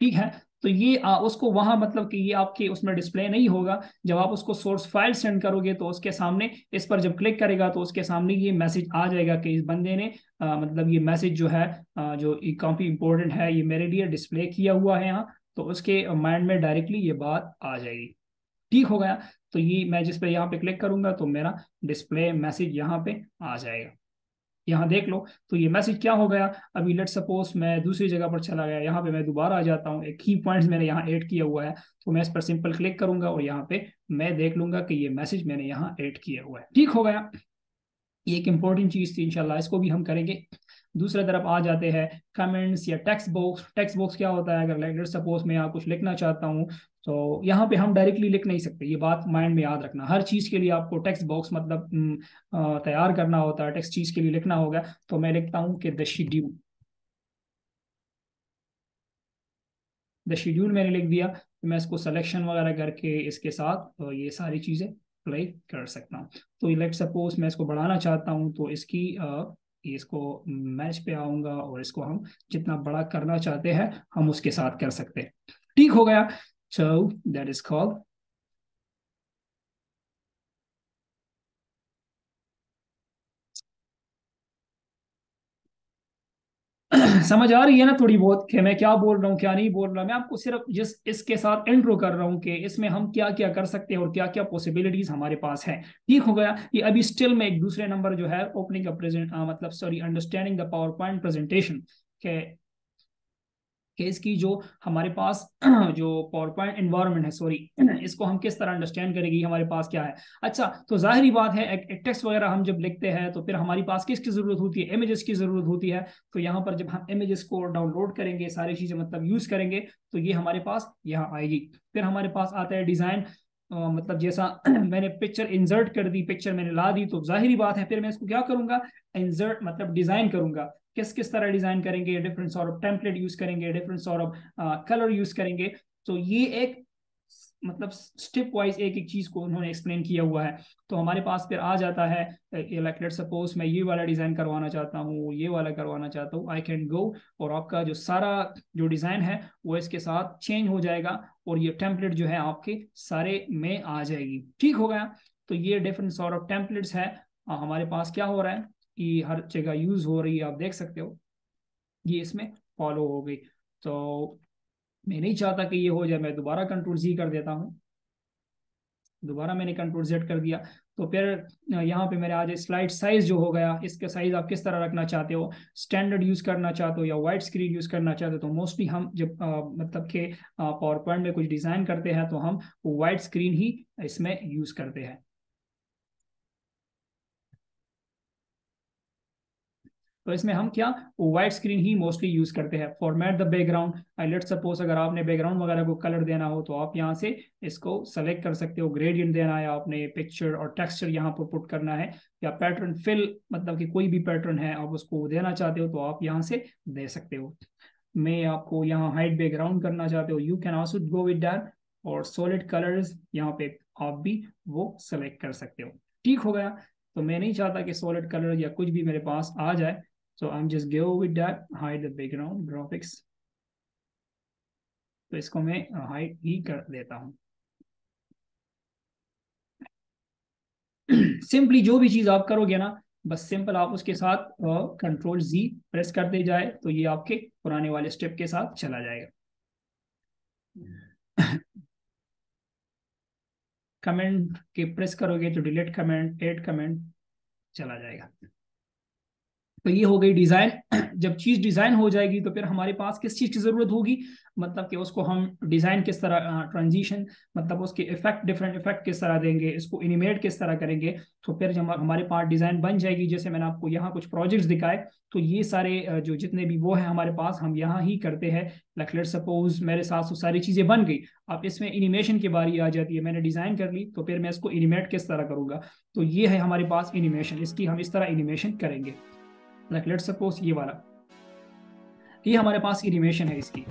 ठीक है, तो ये उसको वहां मतलब कि ये आपके उसमें डिस्प्ले नहीं होगा। जब आप उसको सोर्स फाइल सेंड करोगे तो उसके सामने, इस पर जब क्लिक करेगा तो उसके सामने ये मैसेज आ जाएगा कि इस बंदे ने मतलब ये मैसेज जो है, जो काफी इंपॉर्टेंट है, ये मेरे लिए डिस्प्ले किया हुआ है यहाँ। तो उसके माइंड में डायरेक्टली ये बात आ जाएगी। ठीक हो गया। तो ये मैं जिस पे यहाँ पे क्लिक करूंगा तो मेरा डिस्प्ले मैसेज यहाँ पे आ जाएगा। यहाँ देख लो, तो ये मैसेज क्या हो गया। अभी लेट सपोज मैं दूसरी जगह पर चला गया, यहाँ पे मैं दोबारा आ जाता हूँ, एक की पॉइंट्स मैंने यहाँ ऐड किया हुआ है, तो मैं इस पर सिंपल क्लिक करूंगा और यहाँ पे मैं देख लूंगा कि ये मैसेज मैंने यहाँ ऐड किया हुआ है। ठीक हो गया। ये एक इंपॉर्टेंट चीज थी, इंशाल्लाह इसको भी हम करेंगे। दूसरी तरफ आ जाते हैं कमेंट्स या टेक्स्ट बॉक्स। टेक्स्ट बॉक्स क्या होता है, अगर लाइक सपोज मैं यहाँ कुछ लिखना चाहता हूँ तो यहाँ पे हम डायरेक्टली लिख नहीं सकते, ये बात माइंड में याद रखना। हर चीज के लिए आपको टेक्स्ट बॉक्स मतलब तैयार करना होता है, टेक्स्ट चीज के लिए लिखना होगा। तो मैं लिखता हूँ कि द शेड्यूल मैंने लिख दिया, तो मैं इसको सिलेक्शन वगैरह करके इसके साथ ये सारी चीजें अप्लाई कर सकता हूँ। तो लेट सपोज मैं इसको बढ़ाना चाहता हूँ तो इसकी इसको मैच पे आऊंगा और इसको हम जितना बड़ा करना चाहते हैं हम उसके साथ कर सकते हैं। ठीक हो गया। So that is called. समझ आ रही है ना थोड़ी बहुत कि मैं क्या बोल रहा हूँ क्या नहीं बोल रहा। मैं आपको सिर्फ जिस इसके साथ इंट्रो कर रहा हूँ कि इसमें हम क्या क्या कर सकते हैं और क्या क्या पॉसिबिलिटीज हमारे पास है। ठीक हो गया। ये अभी स्टिल में एक दूसरे नंबर जो है ओपनिंग का प्रेजेंट मतलब sorry understanding the power point presentation के इसकी जो हमारे पास जो पावर पॉइंट एनवायरनमेंट है, सॉरी, इसको हम किस तरह अंडरस्टैंड करेंगे, हमारे पास क्या है। अच्छा, तो जाहिर बात है एक टेक्स्ट वगैरह हम जब लिखते हैं तो फिर हमारी पास किसकी जरूरत होती है, इमेजेस की जरूरत होती है। तो यहाँ पर जब हम इमेजेस को डाउनलोड करेंगे, सारी चीजें मतलब यूज करेंगे, तो ये हमारे पास यहाँ आएगी। फिर हमारे पास आता है डिजाइन, मतलब जैसा मैंने पिक्चर इंसर्ट कर दी, पिक्चर मैंने ला दी, तो जाहिर बात है फिर मैं इसको क्या करूंगा, इंसर्ट मतलब डिजाइन करूंगा। किस किस तरह डिजाइन करेंगे, different sort of template use करेंगे, different sort of colour use करेंगे। तो ये एक मतलब स्टेप वाइज एक एक चीज को उन्होंने एक्सप्लेन किया हुआ है। तो हमारे पास फिर आ जाता है, लाइक लेट सपोज मैं ये वाला डिजाइन करवाना चाहता हूँ, ये वाला करवाना चाहता हूँ, आई कैन गो, और आपका जो सारा जो डिजाइन है वो इसके साथ चेंज हो जाएगा और ये टेम्पलेट जो है आपके सारे में आ जाएगी। ठीक हो गया। तो ये डिफरेंट सॉर्ट ऑफ टेम्पलेट्स है। हमारे पास क्या हो रहा है, ये हर जगह यूज हो रही है, आप देख सकते हो ये इसमें फॉलो हो गई। तो मैं नहीं चाहता कि ये हो जाए, मैं दोबारा कंट्रोल जी कर देता हूँ। दोबारा मैंने कंट्रोल जेड कर दिया। तो फिर यहाँ पे मेरे आज स्लाइड साइज जो हो गया, इसका साइज आप किस तरह रखना चाहते हो, स्टैंडर्ड यूज करना चाहते हो या वाइड स्क्रीन यूज करना चाहते हो। तो मोस्टली हम जब मतलब के पावर पॉइंट में कुछ डिजाइन करते हैं तो हम वाइड स्क्रीन ही इसमें यूज करते हैं। तो इसमें हम क्या, वाइट स्क्रीन ही मोस्टली यूज करते हैं। Format the background, let suppose अगर आपने बैकग्राउंड वगैरह को कलर देना हो तो आप यहाँ से इसको सेलेक्ट कर सकते हो। ग्रेडियंट देना है आपने, पिक्चर और टेक्सचर यहाँ पर पुट करना है, या पैटर्न फिल मतलब कि कोई भी पैटर्न है आप उसको देना चाहते हो तो आप यहाँ से दे सकते हो। मैं आपको यहाँ हाइड बैकग्राउंड करना चाहते हो, you can also go with that. और सॉलिड कलर्स यहाँ पे आप भी वो सेलेक्ट कर सकते हो। ठीक हो गया। तो मैं नहीं चाहता कि सॉलिड कलर या कुछ भी मेरे पास आ जाए, so I'm just go with that hide the background graphics। तो इसको मैं हाइड ही कर देता हूँ। सिंपली जो भी चीज आप करोगे ना, बस सिंपल आप उसके साथ कंट्रोल Z प्रेस कर दे जाए तो ये आपके पुराने वाले स्टेप के साथ चला जाएगा। कमेंट के प्रेस करोगे तो डिलीट कमेंट, ऐड कमेंट चला जाएगा। तो ये हो गई डिजाइन। जब चीज डिजाइन हो जाएगी तो फिर हमारे पास किस चीज की जरूरत होगी, मतलब कि उसको हम डिजाइन किस तरह, ट्रांजिशन मतलब उसके इफेक्ट, डिफरेंट इफेक्ट किस तरह देंगे, इसको एनिमेट किस तरह करेंगे। तो फिर जब हमारे पास डिजाइन बन जाएगी, जैसे मैंने आपको यहाँ कुछ प्रोजेक्ट्स दिखाए, तो ये सारे जो जितने भी वो है हमारे पास, हम यहाँ ही करते हैं। लाइक लेट्स सपोज मेरे साथ वो सारी चीजें बन गई, अब इसमें एनिमेशन की बारी आ जाती है। मैंने डिजाइन कर ली तो फिर मैं इसको एनिमेट किस तरह करूंगा, तो ये है हमारे पास एनिमेशन, इसकी हम इस तरह एनिमेशन करेंगे। लाइक लेट्स सपोज ये वाला, ये हमारे पास एनिमेशन है इसकी।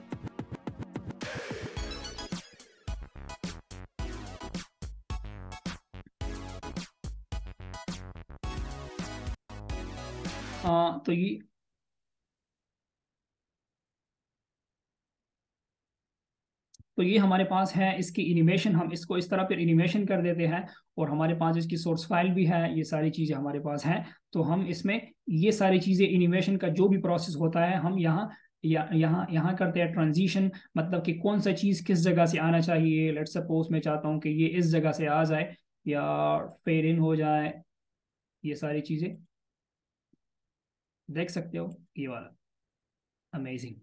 तो ये हमारे पास है इसकी एनिमेशन, हम इसको इस तरह फिर एनिमेशन कर देते हैं। और हमारे पास इसकी सोर्स फाइल भी है, ये सारी चीज़ें हमारे पास हैं। तो हम इसमें ये सारी चीज़ें एनिमेशन का जो भी प्रोसेस होता है हम यहाँ करते हैं ट्रांजिशन, मतलब कि कौन सा चीज़ किस जगह से आना चाहिए। लेट्स सपोज मैं चाहता हूँ कि ये इस जगह से आ जाए या फेड इन हो जाए, ये सारी चीज़ें देख सकते हो, ये वाला अमेजिंग।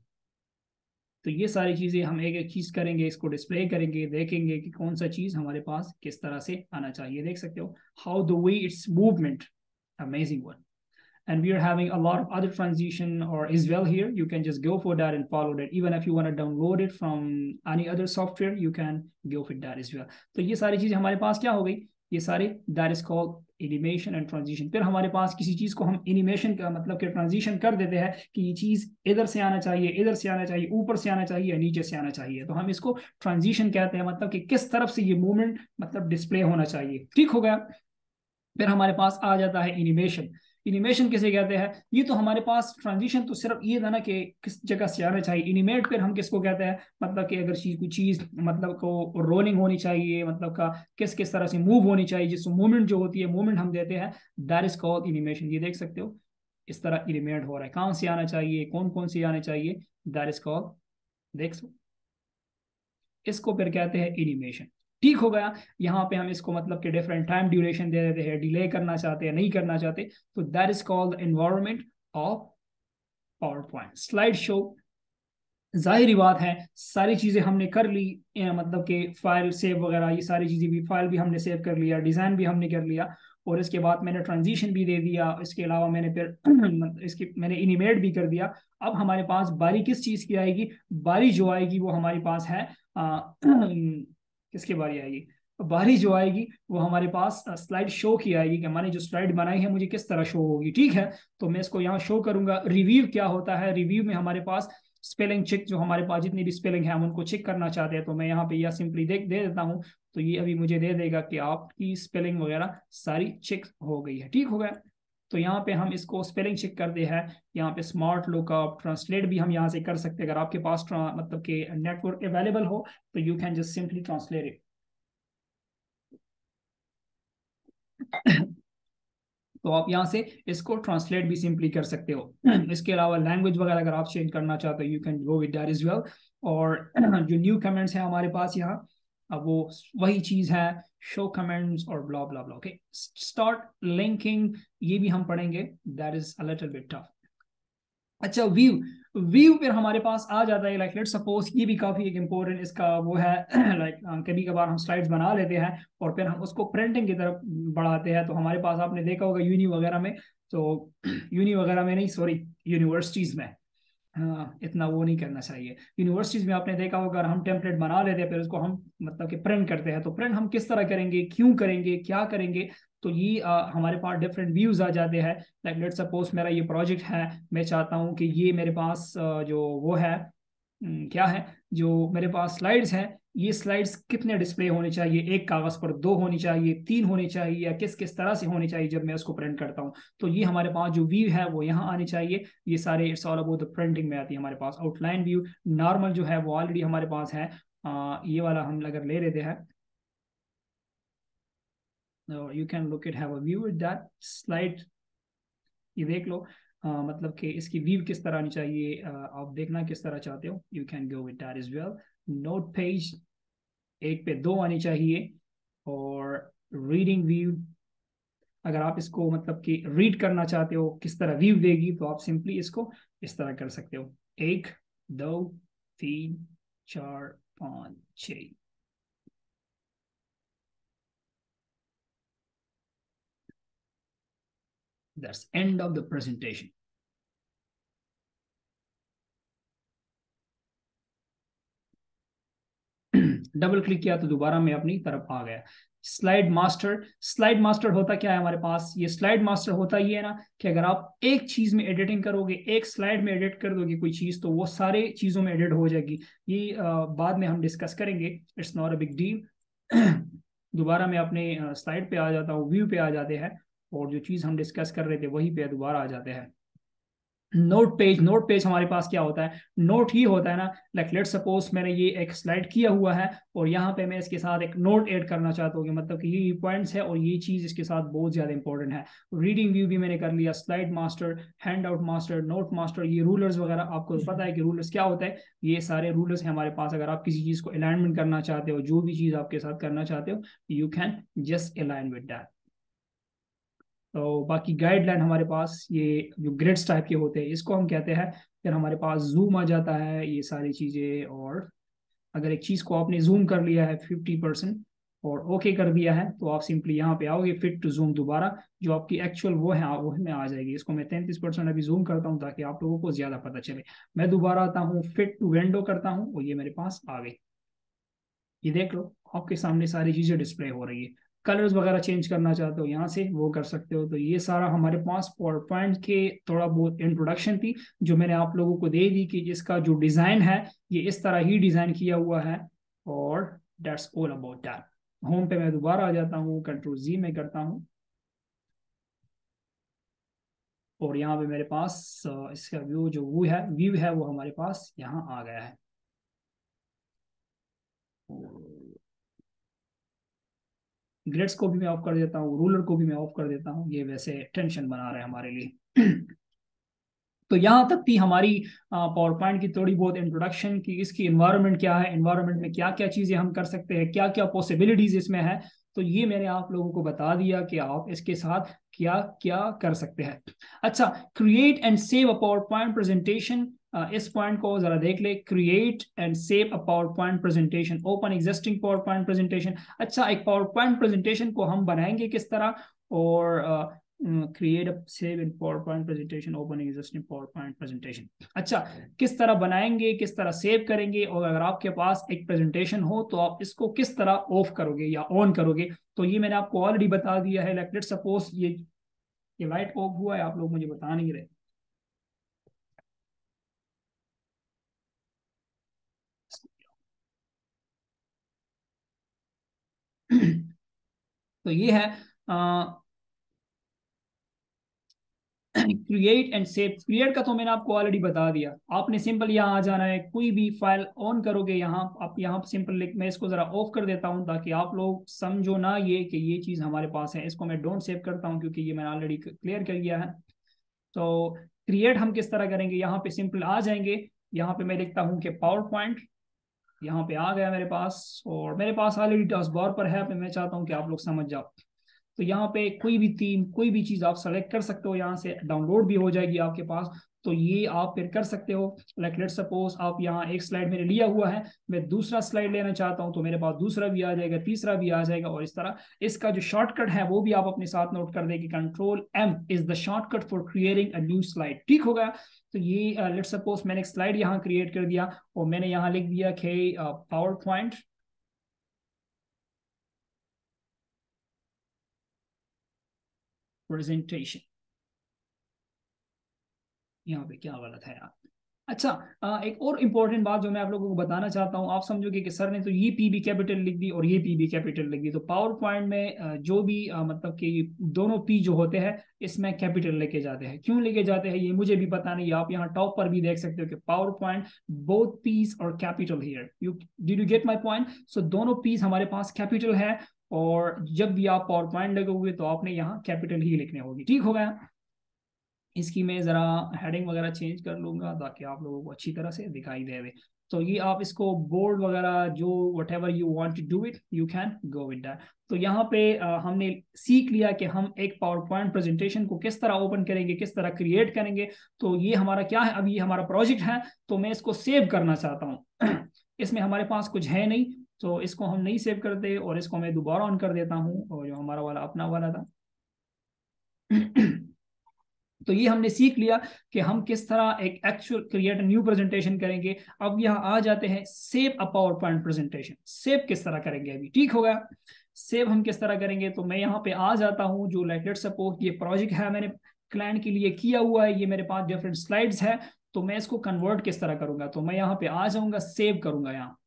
तो ये सारी चीज़ें हम एक एक चीज़ करेंगे, इसको डिस्प्ले करेंगे, देखेंगे कि कौन सा चीज़ हमारे पास किस तरह से आना चाहिए। देख सकते हो how the way it's movement, amazing one. And we are having a lot of other transition or as well here. You can just go for that and follow that. Even if you want to download it from any other software, you can go for that as well. तो ये सारी चीज़ हमारे पास क्या हो गई, ये सारे that is called animation and transition. फिर हमारे पास किसी चीज़ को हम एनिमेशन का मतलब कि ट्रांजिशन कर देते हैं कि ये चीज़ इधर से आना चाहिए, इधर से आना चाहिए, ऊपर से आना चाहिए या नीचे से आना चाहिए, तो हम इसको ट्रांजिशन कहते हैं। मतलब कि किस तरफ से ये मूवमेंट मतलब डिस्प्ले होना चाहिए। ठीक हो गया। फिर हमारे पास आ जाता है एनिमेशन। एनिमेशन किसे कहते हैं, ये तो हमारे पास ट्रांजिशन तो सिर्फ ये था ना कि किस जगह से आना चाहिए। एनिमेट फिर हम किसको कहते हैं, मतलब कि अगर कोई चीज मतलब को रोलिंग होनी चाहिए, मतलब का किस किस तरह से मूव होनी चाहिए, जिस मूवमेंट जो होती है मूवमेंट हम देते हैं, दैट इज कॉल्ड एनिमेशन। ये देख सकते हो इस तरह एनिमेट हो रहा है, कहाँ से आना चाहिए, कौन कौन से आने चाहिए, दैट इज कॉल्ड, देख इसको फिर कहते हैं एनिमेशन। ठीक हो गया। यहाँ पे हम इसको मतलब कि डिफरेंट टाइम ड्यूरेशन दे देते हैं, डिले करना चाहते हैं नहीं करना चाहते, तो that is called environment of power point slide show. जाहिर बात है सारी चीजें हमने कर ली, मतलब कि फाइल सेव वगैरह ये सारी चीजें भी, फाइल भी हमने सेव कर लिया, डिजाइन भी हमने कर लिया, और इसके बाद मैंने ट्रांजिशन भी दे दिया। इसके अलावा मैंने फिर इसके मैंने एनिमेट भी कर दिया। अब हमारे पास बारी किस चीज की आएगी, बारी जो आएगी वो हमारे पास है किसकी बारी आएगी, बारी जो आएगी वो हमारे पास स्लाइड शो की आएगी, कि मैंने जो स्लाइड बनाई है मुझे किस तरह शो होगी। ठीक है, तो मैं इसको यहाँ शो करूंगा। रिव्यू क्या होता है, रिव्यू में हमारे पास स्पेलिंग चेक, जो हमारे पास जितनी भी स्पेलिंग है हम उनको चेक करना चाहते हैं, तो मैं यहाँ पे या सिंपली दे देता हूँ, तो ये अभी मुझे दे देगा कि आपकी स्पेलिंग वगैरह सारी चेक हो गई है। ठीक हो गया। तो यहाँ पे हम इसको स्पेलिंग चेक करते हैं। यहाँ पे स्मार्ट लुकअप ट्रांसलेट भी हम यहाँ से कर सकते हैं, अगर आपके पास मतलब कि नेटवर्क अवेलेबल हो तो you can just simply translate it. तो आप यहाँ से इसको ट्रांसलेट भी सिंपली कर सकते हो। इसके अलावा लैंग्वेज वगैरह अगर आप चेंज करना चाहते हो, you can go with that is well. और जो न्यू कमेंट्स है हमारे पास यहाँ, अब वो वही चीज है, शो कमेंट्स और ब्ला ब्ला ब्ला। ओके, स्टार्ट लिंकिंग ये भी हम पढ़ेंगे, that is a little bit tough. अच्छा, व्यू, व्यू फिर हमारे पास आ जाता है। लाइक लेट्स सपोज ये भी काफी एक इम्पोर्टेंट इसका वो है। लाइक कभी कभार हम स्लाइड्स बना लेते हैं और फिर हम उसको प्रिंटिंग की तरफ बढ़ाते हैं। तो हमारे पास आपने देखा होगा यूनी वगैरह में, तो यूनी वगैरह में नहीं, सॉरी, यूनिवर्सिटीज में, हाँ इतना वो नहीं करना चाहिए। यूनिवर्सिटीज में आपने देखा होगा, अगर हम टेम्पलेट बना लेते हैं फिर उसको हम मतलब कि प्रिंट करते हैं, तो प्रिंट हम किस तरह करेंगे, क्यों करेंगे, क्या करेंगे, तो ये हमारे पास डिफरेंट व्यूज आ जाते हैं। लाइक लेट्स सपोज मेरा ये प्रोजेक्ट है, मैं चाहता हूँ कि ये मेरे पास जो वो है, क्या है, जो मेरे पास स्लाइड्स हैं, ये स्लाइड्स कितने डिस्प्ले होने चाहिए, एक कागज पर दो होनी चाहिए, तीन होनी चाहिए, या किस किस तरह से होनी चाहिए जब मैं उसको प्रिंट करता हूँ। तो ये हमारे पास जो व्यू है वो यहाँ आनी चाहिए। ये सारे it's all about the printing में आती है हमारे पास। आउटलाइन व्यू नॉर्मल जो है वो ऑलरेडी हमारे पास है। ये वाला हम अगर ले लेते हैं, you can look it have a view with that slide ये देख लो, मतलब कि इसकी व्यू किस तरह आनी चाहिए, आप देखना किस तरह चाहते हो, you can go with that is well. Note page एक पे दो आनी चाहिए, और रीडिंग व्यू अगर आप इसको मतलब कि रीड करना चाहते हो किस तरह व्यू देगी, तो आप सिंपली इसको इस तरह कर सकते हो, एक, दो, तीन, चार, पाँच, छ। That's end of the presentation. Double click किया तो दोबारा मैं अपनी तरफ आ गया। स्लाइड मास्टर, स्लाइड मास्टर होता क्या है हमारे पास, ये स्लाइड मास्टर होता ये है ना कि अगर आप एक चीज में एडिटिंग करोगे, एक स्लाइड में एडिट कर दोगे कोई चीज, तो वो सारे चीजों में एडिट हो जाएगी। ये बाद में हम डिस्कस करेंगे, it's not a big deal. दोबारा मैं अपने स्लाइड पे आ जाता हूँ, व्यू पे आ जाते हैं, और जो चीज हम डिस्कस कर रहे थे वहीं पे दोबारा आ जाते हैं। नोट पेज, नोट पेज हमारे पास क्या होता है, नोट ही होता है ना। लाइक लेट सपोज मैंने ये एक स्लाइड किया हुआ है, और यहाँ पे मैं इसके साथ एक नोट ऐड करना चाहता हूँ कि मतलब कि ये पॉइंट्स है और ये चीज इसके साथ बहुत ज्यादा इंपॉर्टेंट है। रीडिंग व्यू भी मैंने कर लिया, slide master, hand out master, note master, ये रूलर्स वगैरह आपको पता है कि रूलर्स क्या होता है, ये सारे रूलर्स हैं हमारे पास। अगर आप किसी चीज को अलाइनमेंट करना चाहते हो, जो भी चीज आपके साथ करना चाहते हो, you can just align with that. तो बाकी गाइडलाइन हमारे पास ये जो ग्रिड्स टाइप के होते हैं, इसको हम कहते हैं। फिर हमारे पास जूम आ जाता है, ये सारी चीज़ें। और अगर एक चीज़ को आपने जूम कर लिया है 50% और ओके कर दिया है, तो आप सिंपली यहाँ पे आओगे फिट टू जूम, दोबारा जो आपकी एक्चुअल वो है वो में आ जाएगी। इसको मैं 33% अभी जूम करता हूँ ताकि आप लोगों को ज़्यादा पता चले। मैं दोबारा आता हूँ, फिट टू विंडो करता हूँ, और ये मेरे पास आ गई। ये देख लो, आपके सामने सारी चीजें डिस्प्ले हो रही है। कलर्स वगैरह चेंज करना चाहते हो यहाँ से वो कर सकते हो। तो ये सारा हमारे पास पावर पॉइंट के थोड़ा बहुत इंट्रोडक्शन थी जो मैंने आप लोगों को दे दी, कि इसका जो डिजाइन है ये इस तरह ही डिजाइन किया हुआ है। और that's all about that. Home पे मैं दोबारा आ जाता हूँ, कंट्रोल जी में करता हूँ, और यहाँ पे मेरे पास इसका व्यू है वो हमारे पास यहाँ आ गया है। ग्रिड्स को भी मैं ऑफ कर देता हूँ, रूलर को भी मैं ऑफ कर देता हूँ, ये वैसे टेंशन बना रहे हैं हमारे लिए। तो यहाँ तक थी हमारी पावर पॉइंट की थोड़ी बहुत इंट्रोडक्शन की, इसकी इन्वायरमेंट क्या है, इन्वायरमेंट में क्या क्या चीज़ें हम कर सकते हैं, क्या क्या पॉसिबिलिटीज इसमें है। तो ये मैंने आप लोगों को बता दिया कि आप इसके साथ क्या क्या कर सकते हैं। अच्छा, create and save a power point presentation. इस पॉइंट को जरा देख ले, create and save a power point presentation, open existing PowerPoint presentation. अच्छा, एक पावर पॉइंट प्रेजेंटेशन को हम बनाएंगे किस तरह, और create a save in power point presentation, open existing PowerPoint presentation. अच्छा, किस तरह बनाएंगे, किस तरह सेव करेंगे, और अगर आपके पास एक प्रेजेंटेशन हो तो आप इसको किस तरह ऑफ करोगे या ऑन करोगे, तो ये मैंने आपको ऑलरेडी बता दिया है। लाइक लेट्स सपोज ये लाइट ऑफ हुआ है, आप लोग मुझे बता नहीं रहे। तो ये है क्रिएट एंड सेव। क्रिएट का तो मैंने आपको ऑलरेडी बता दिया, आपने सिंपल यहाँ आ जाना है, कोई भी फाइल ऑन करोगे यहाँ, आप यहाँ सिंपल लिख, मैं इसको जरा ऑफ कर देता हूँ ताकि आप लोग समझो ना ये कि ये चीज़ हमारे पास है। इसको मैं डोंट सेव करता हूँ क्योंकि ये मैंने ऑलरेडी क्लियर कर दिया है। तो क्रिएट हम किस तरह करेंगे, यहाँ पे सिंपल आ जाएंगे, यहाँ पे मैं लिखता हूँ कि पावर पॉइंट, यहाँ पे आ गया मेरे पास, और मेरे पास ऑलरेडी टास्क बार पर है, मैं चाहता हूँ कि आप लोग समझ जाओ। तो यहाँ पे कोई भी थीम, कोई भी चीज आप सेलेक्ट कर सकते हो, यहाँ से डाउनलोड भी हो जाएगी आपके पास। तो ये आप फिर कर सकते हो। लाइक लेट सपोज आप यहाँ एक स्लाइड मैंने लिया हुआ है, मैं दूसरा स्लाइड लेना चाहता हूँ, तो मेरे पास दूसरा भी आ जाएगा, तीसरा भी आ जाएगा, और इस तरह। इसका जो शॉर्टकट है वो भी आप अपने साथ नोट कर दें कि control M is the shortcut for creating a new slide. ठीक हो गया। तो ये लेट सपोज मैंने एक स्लाइड यहाँ क्रिएट कर दिया, और मैंने यहाँ लिख दिया कि पावर पॉइंट प्रेजेंटेशन। यहाँ पे क्या गलत है यार। अच्छा, एक और इम्पोर्टेंट बात जो मैं आप लोगों को बताना चाहता हूँ, आप समझोगे कि सर ने तो ये पी भी कैपिटल लिख दी और ये पी भी कैपिटल लिख दी। तो पावर पॉइंट में जो भी मतलब कि दोनों पी जो होते हैं इसमें कैपिटल लेके जाते हैं। क्यों लेके जाते हैं ये मुझे भी पता नहीं, आप यहाँ टॉप पर भी देख सकते हो कि पावर पॉइंट बोथ पीस और capital here. You did you get my point. सो दोनों पीस हमारे पास कैपिटल है, और जब भी आप पावर पॉइंट लगोगे तो आपने यहाँ कैपिटल ही लिखने होगी। ठीक हो गया। इसकी मैं ज़रा हेडिंग वगैरह चेंज कर लूँगा ताकि आप लोगों को अच्छी तरह से दिखाई दे। तो ये आप इसको बोर्ड वगैरह जो whatever you want to do it you can go with that. तो यहाँ पे हमने सीख लिया कि हम एक पावर पॉइंट प्रेजेंटेशन को किस तरह ओपन करेंगे, किस तरह क्रिएट करेंगे। तो ये हमारा क्या है, अभी ये हमारा प्रोजेक्ट है, तो मैं इसको सेव करना चाहता हूँ। इसमें हमारे पास कुछ है नहीं, तो इसको हम नहीं सेव करते और इसको मैं दोबारा ऑन कर देता हूँ, और जो हमारा वाला अपना वाला था। तो ये हमने सीख लिया कि हम किस तरह एक एक्चुअल क्रिएट न्यू प्रेजेंटेशन करेंगे। अब यहाँ आ जाते हैं save a power point presentation. Save किस तरह करेंगे, अभी ठीक हो गया। सेव हम किस तरह करेंगे, तो मैं यहाँ पे आ जाता हूँ, जो लाइक लेट्स सपोज ये प्रोजेक्ट है मैंने क्लाइंट के लिए किया हुआ है, ये मेरे पास डिफरेंट स्लाइड्स है। तो मैं इसको कन्वर्ट किस तरह करूंगा, तो मैं यहाँ पे आ जाऊंगा, सेव करूंगा। यहाँ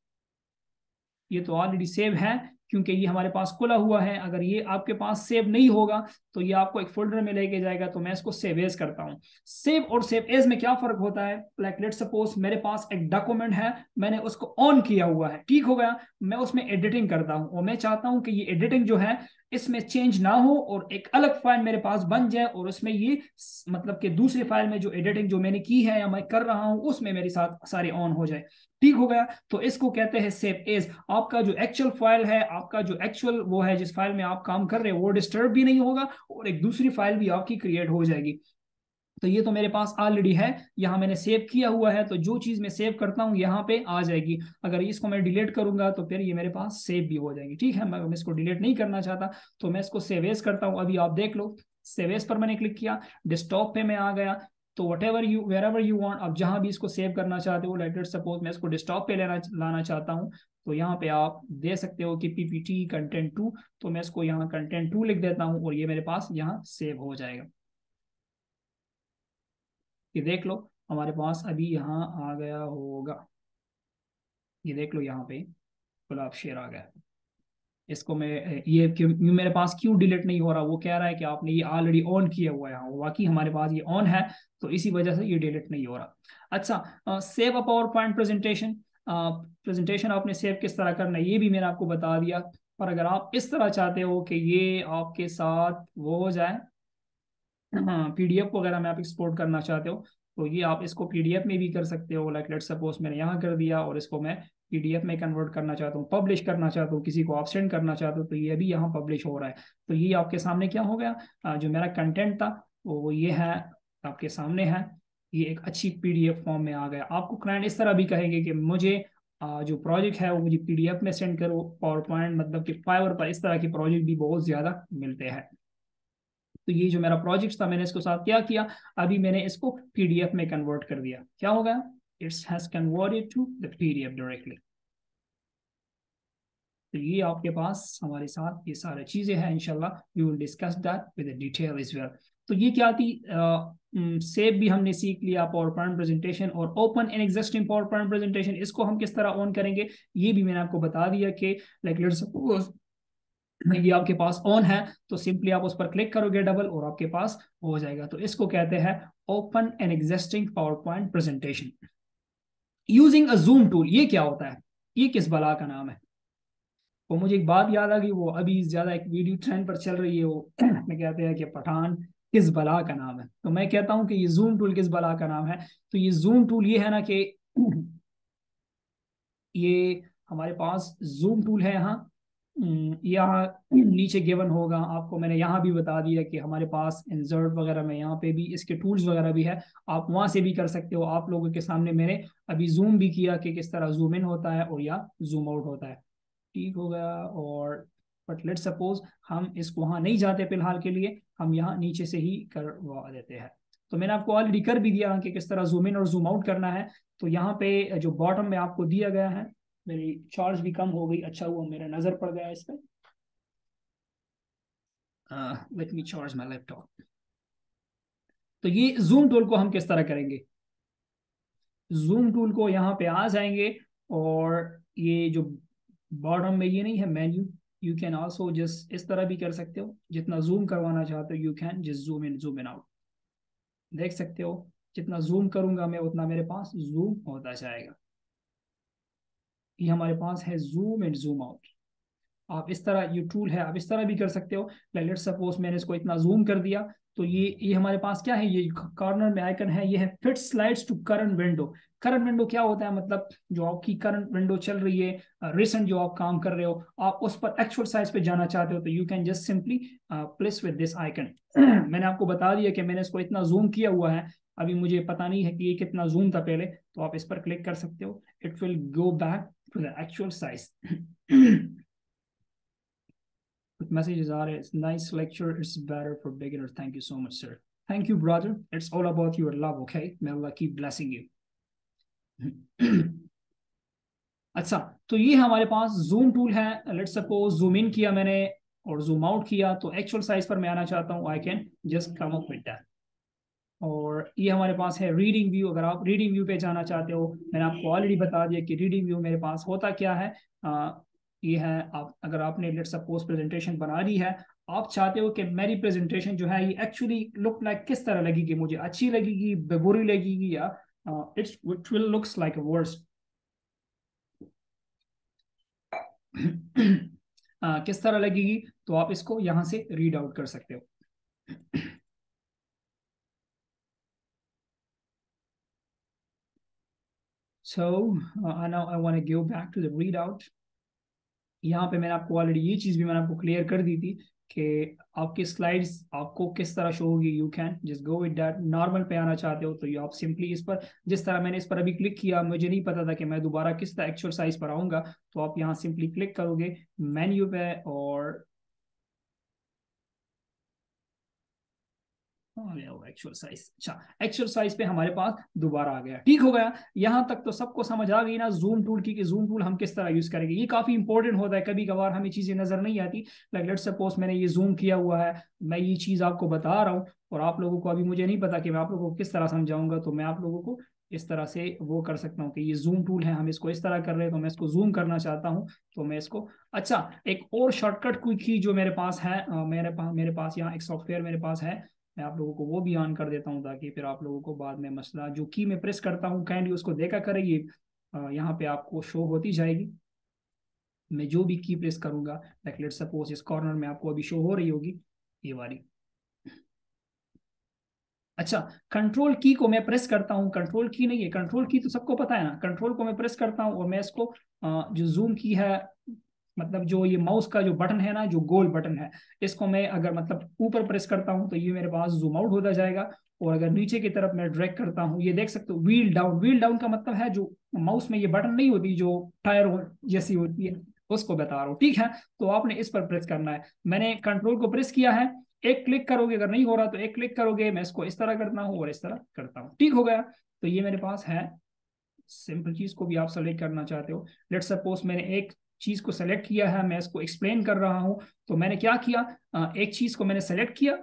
ये तो ऑलरेडी सेव है क्योंकि ये हमारे पास खुला हुआ है। अगर ये आपके पास सेव नहीं होगा तो ये आपको एक फोल्डर में लेके जाएगा। तो मैं इसको सेव एज करता हूँ। सेव और सेव एज में क्या फर्क होता है, लाइक लेट सपोज मेरे पास एक डॉक्यूमेंट है, मैंने उसको ऑन किया हुआ है, ठीक हो गया। मैं उसमें एडिटिंग करता हूँ और मैं चाहता हूँ कि ये एडिटिंग जो है इसमें चेंज ना हो और एक अलग फाइल मेरे पास बन जाए, और उसमें ये मतलब कि दूसरी फाइल में जो एडिटिंग जो मैंने की है या मैं कर रहा हूँ उसमें मेरे साथ सारे ऑन हो जाए, ठीक हो गया। तो इसको कहते हैं सेव एज। आपका जो एक्चुअल फाइल है, आपका जो एक्चुअल वो है जिस फाइल में आप काम कर रहे हैं, वो डिस्टर्ब भी नहीं होगा और एक दूसरी फाइल भी आपकी क्रिएट हो जाएगी। तो ये तो मेरे पास ऑलरेडी है, यहाँ मैंने सेव किया हुआ है, तो जो चीज़ मैं सेव करता हूँ यहाँ पे आ जाएगी। अगर इसको मैं डिलीट करूंगा तो फिर ये मेरे पास सेव भी हो जाएगी, ठीक है। मैं इसको डिलीट नहीं करना चाहता, तो मैं इसको सेव एज करता हूँ। अभी आप देख लो, सेव एज पर मैंने क्लिक किया, डेस्कटॉप पे मैं आ गया। तो whatever you wherever you want, आप जहां भी इसको सेव करना चाहते हो, लाइक सपोज मैं इसको डेस्कटॉप पे लाना चाहता हूँ, तो यहाँ पे आप दे सकते हो कि पीपीटी कंटेंट 2। तो मैं इसको यहाँ कंटेंट 2 लिख देता हूँ और ये मेरे पास यहाँ सेव हो जाएगा। ये देख लो हमारे पास अभी यहाँ आ गया होगा, ये देख लो यहाँ पे गुलाब शेर आ गया। इसको मैं ये क्यों मेरे पास क्यों डिलीट नहीं हो रहा, वो कह रहा है कि आपने ये ऑलरेडी ऑन किया हुआ है। हाँ, वाकई हमारे पास ये ऑन है, तो इसी वजह से ये डिलीट नहीं हो रहा। अच्छा, save a power point presentation. Presentation आपने सेव किस तरह करना है ये भी मैंने आपको बता दिया। पर अगर आप इस तरह चाहते हो कि ये आपके साथ वो हो जाए, हाँ, पीडीएफ वगैरह में आप एक्सपोर्ट करना चाहते हो, तो ये आप इसको पीडीएफ में भी कर सकते हो। लाइक लेट सपोज मैंने यहाँ कर दिया और इसको मैं पीडीएफ में कन्वर्ट करना चाहता हूँ, पब्लिश करना चाहता हूँ, किसी को आप सेंड करना चाहते हो, तो ये भी यहाँ पब्लिश हो रहा है। तो ये आपके सामने क्या हो गया, जो मेरा कंटेंट था वो ये है, आपके सामने है। ये एक अच्छी पीडीएफ फॉर्म में आ गया। आपको क्लाइंट इस तरह भी कहेंगे कि मुझे जो प्रोजेक्ट है वो मुझे पीडीएफ में सेंड करो, पावर पॉइंट मतलब कि फाइवर पर इस तरह के प्रोजेक्ट भी बहुत ज्यादा मिलते हैं। तो ये जो मेरा प्रोजेक्ट था मैंने इसको साथ क्या किया, अभी मैंने इसको पीडीएफ में कन्वर्ट कर दिया। क्या हो गया, it's has converted to the PDF directly. तो ये आपके पास हमारे साथ ये सारी चीजें हैं, इंशाल्लाह we will discuss that with detail is well. तो ये क्या थी, सेव भी हमने सीख लिया, पावर पॉइंट प्रेजेंटेशन, और open an existing PowerPoint presentation इसको हम किस तरह ऑन करेंगे ये भी मैंने आपको बता दिया कि लाइक लेट्स सपोज ये आपके पास ऑन है, तो सिंपली आप उस पर क्लिक करोगे डबल और आपके पास हो जाएगा। तो इसको कहते हैं open an existing PowerPoint presentation using a Zoom tool. ये क्या होता है, ये किस बला का नाम है। वो मुझे एक बात याद आ गई, वो अभी ज्यादा एक वीडियो ट्रेंड पर चल रही है, वो में कहते हैं कि पठान किस बला का नाम है। तो मैं कहता हूं कि ये जूम टूल किस बला का नाम है। तो ये जूम टूल ये है ना कि ये हमारे पास जूम टूल है यहाँ, यहाँ नीचे गिवन होगा आपको। मैंने यहाँ भी बता दिया कि हमारे पास इंसर्ट वगैरह में यहाँ पे भी इसके टूल्स वगैरह भी है, आप वहाँ से भी कर सकते हो। आप लोगों के सामने मैंने अभी जूम भी किया कि किस तरह जूम इन होता है और या जूम आउट होता है, ठीक हो गया। और बट लेट सपोज हम इसको वहाँ नहीं जाते फिलहाल के लिए, हम यहाँ नीचे से ही करवा देते हैं। तो मैंने आपको ऑलरेडी कर भी दिया कि किस तरह जूम इन और जूम आउट करना है। तो यहाँ पे जो बॉटम में आपको दिया गया है, मेरी चार्ज भी कम हो गई, अच्छा हुआ मेरा नजर पड़ गया इस पर। Let me charge my laptop. तो ये जूम टूल को हम किस तरह करेंगे, जूम टूल को यहाँ पे आ जाएंगे, और ये जो बॉटम में ये नहीं है menu, you can also just इस तरह भी कर सकते हो, जितना जूम करवाना चाहते हो you can just zoom in out. देख सकते हो जितना जूम करूंगा मैं उतना मेरे पास जूम होता जाएगा। ये हमारे पास है जूम एंड जूम आउट। आप इस तरह, ये टूल है, आप इस तरह भी कर सकते हो। लेट्स सपोज मैंने इसको इतना जूम कर दिया, तो ये हमारे पास क्या है, ये कॉर्नर में आइकन है, ये है fit slides to current window. Current window क्या होता है, मतलब जो आपकी करंट विंडो चल रही है, रिसेंट जो आप काम कर रहे हो, आप उस पर एक्चुअल साइज पे जाना चाहते हो, तो you can just simply place with this icon. मैंने आपको बता दिया कि मैंने इसको इतना जूम किया हुआ है, अभी मुझे पता नहीं है कि ये कितना जूम था पहले, तो आप इस पर क्लिक कर सकते हो, it will go back to the actual size. कुछ मैसेजेस आ रहे हैं, nice lecture, it's better for beginners, thank you so much sir. Thank you brother, it's all about your love, okay, may Allah keep blessing you. अच्छा, तो ये हमारे पास जूम टूल है। लेट्स सपोज जूम इन किया मैंने और जूम आउट किया, तो एक्चुअल साइज पर मैं आना चाहता हूँ, I can just come up with that. और ये हमारे पास है रीडिंग व्यू। अगर आप रीडिंग व्यू पे जाना चाहते हो, मैंने आपको ऑलरेडी बता दिया कि रीडिंग व्यू मेरे पास होता क्या है। ये है, आप अगर आपने लेट्स सपोज प्रेजेंटेशन बना ली है, आप चाहते हो कि मेरी प्रेजेंटेशन जो है ये एक्चुअली लुक लाइक किस तरह लगेगी, मुझे अच्छी लगेगी, बुरी लगेगी, या it will looks like a worst. किस तरह लगेगी, तो आप इसको यहां से रीड आउट कर सकते हो। So now I want to go back to the readout. यहाँ पे मैंने आपको ऑलरेडी ये चीज़ भी मैंने आपको क्लियर कर दी थी कि आपकी स्लाइड्स आपको किस तरह शो होगी। You can just go with that. Normal पे आना चाहते हो तो ये आप सिंपली इस पर, जिस तरह मैंने इस पर अभी क्लिक किया, मुझे नहीं पता था कि मैं दोबारा किस तरह एक्चुअल साइज पर आऊँगा, तो आप यहाँ सिंपली क्लिक करोगे मेन्यू पे, और एक्चुअल साइज, अच्छा एक्चुअल साइज पे हमारे पास दोबारा आ गया। ठीक हो गया, यहां तक तो सबको समझ आ गई ना जूम टूल की, कि जूम टूल हम किस तरह यूज करेंगे। ये काफी इंपॉर्टेंट होता है, कभी कभार हमें चीजें नजर नहीं आती। लाइक लेट्स सपोज मैंने ये जूम किया हुआ है, मैं ये चीज आपको बता रहा हूँ, और आप लोगों को अभी मुझे नहीं पता कि मैं आप लोगों को किस तरह समझाऊंगा, तो मैं आप लोगों को इस तरह से वो कर सकता हूँ कि ये जूम टूल है, हम इसको इस तरह कर रहे हैं, तो मैं इसको जूम करना चाहता हूँ, तो मैं इसको, अच्छा एक और शॉर्टकट क्विक की जो मेरे पास है, मेरे पास यहाँ एक सॉफ्टवेयर मेरे पास है, मैं आप लोगों को वो भी ऑन कर देता हूँ, ताकि फिर आप लोगों को बाद में मसला, जो की मैं प्रेस करता हूँ काइंडली उसको देखा करें, ये यहाँ पे आपको शो होती जाएगी। मैं जो भी की प्रेस करूंगा, लाइक लेट्स सपोज इस कॉर्नर में आपको अभी शो हो रही होगी ये वाली। अच्छा, कंट्रोल की को मैं प्रेस करता हूँ, कंट्रोल की नहीं है, कंट्रोल की तो सबको पता है ना, कंट्रोल को मैं प्रेस करता हूँ और मैं इसको जो जूम की है, मतलब जो ये माउस का जो बटन है ना, जो गोल बटन है, इसको मैं अगर मतलब ऊपर प्रेस करता हूँ तो ये मेरे पास जूम आउट होता जाएगा, और अगर नीचे की तरफ मैं ड्रैग करता हूँ, ये देख सकते हो व्हील डाउन। व्हील डाउन का मतलब है जो माउस में ये बटन नहीं होती जो टायर जैसी होती है, उसको बता रहा हूँ, ठीक है। तो आपने इस पर प्रेस करना है, मैंने कंट्रोल को प्रेस किया है, एक क्लिक करोगे, अगर नहीं हो रहा तो एक क्लिक करोगे, मैं इसको इस तरह करता हूँ और इस तरह करता हूँ, ठीक हो गया। तो ये मेरे पास है। सिंपल चीज को भी आप सेलेक्ट करना चाहते हो, लेट सपोज मैंने एक चीज को सेलेक्ट किया है, मैं इसको एक्सप्लेन कर रहा हूं, तो मैंने क्या किया, एक चीज को मैंने सेलेक्ट किया,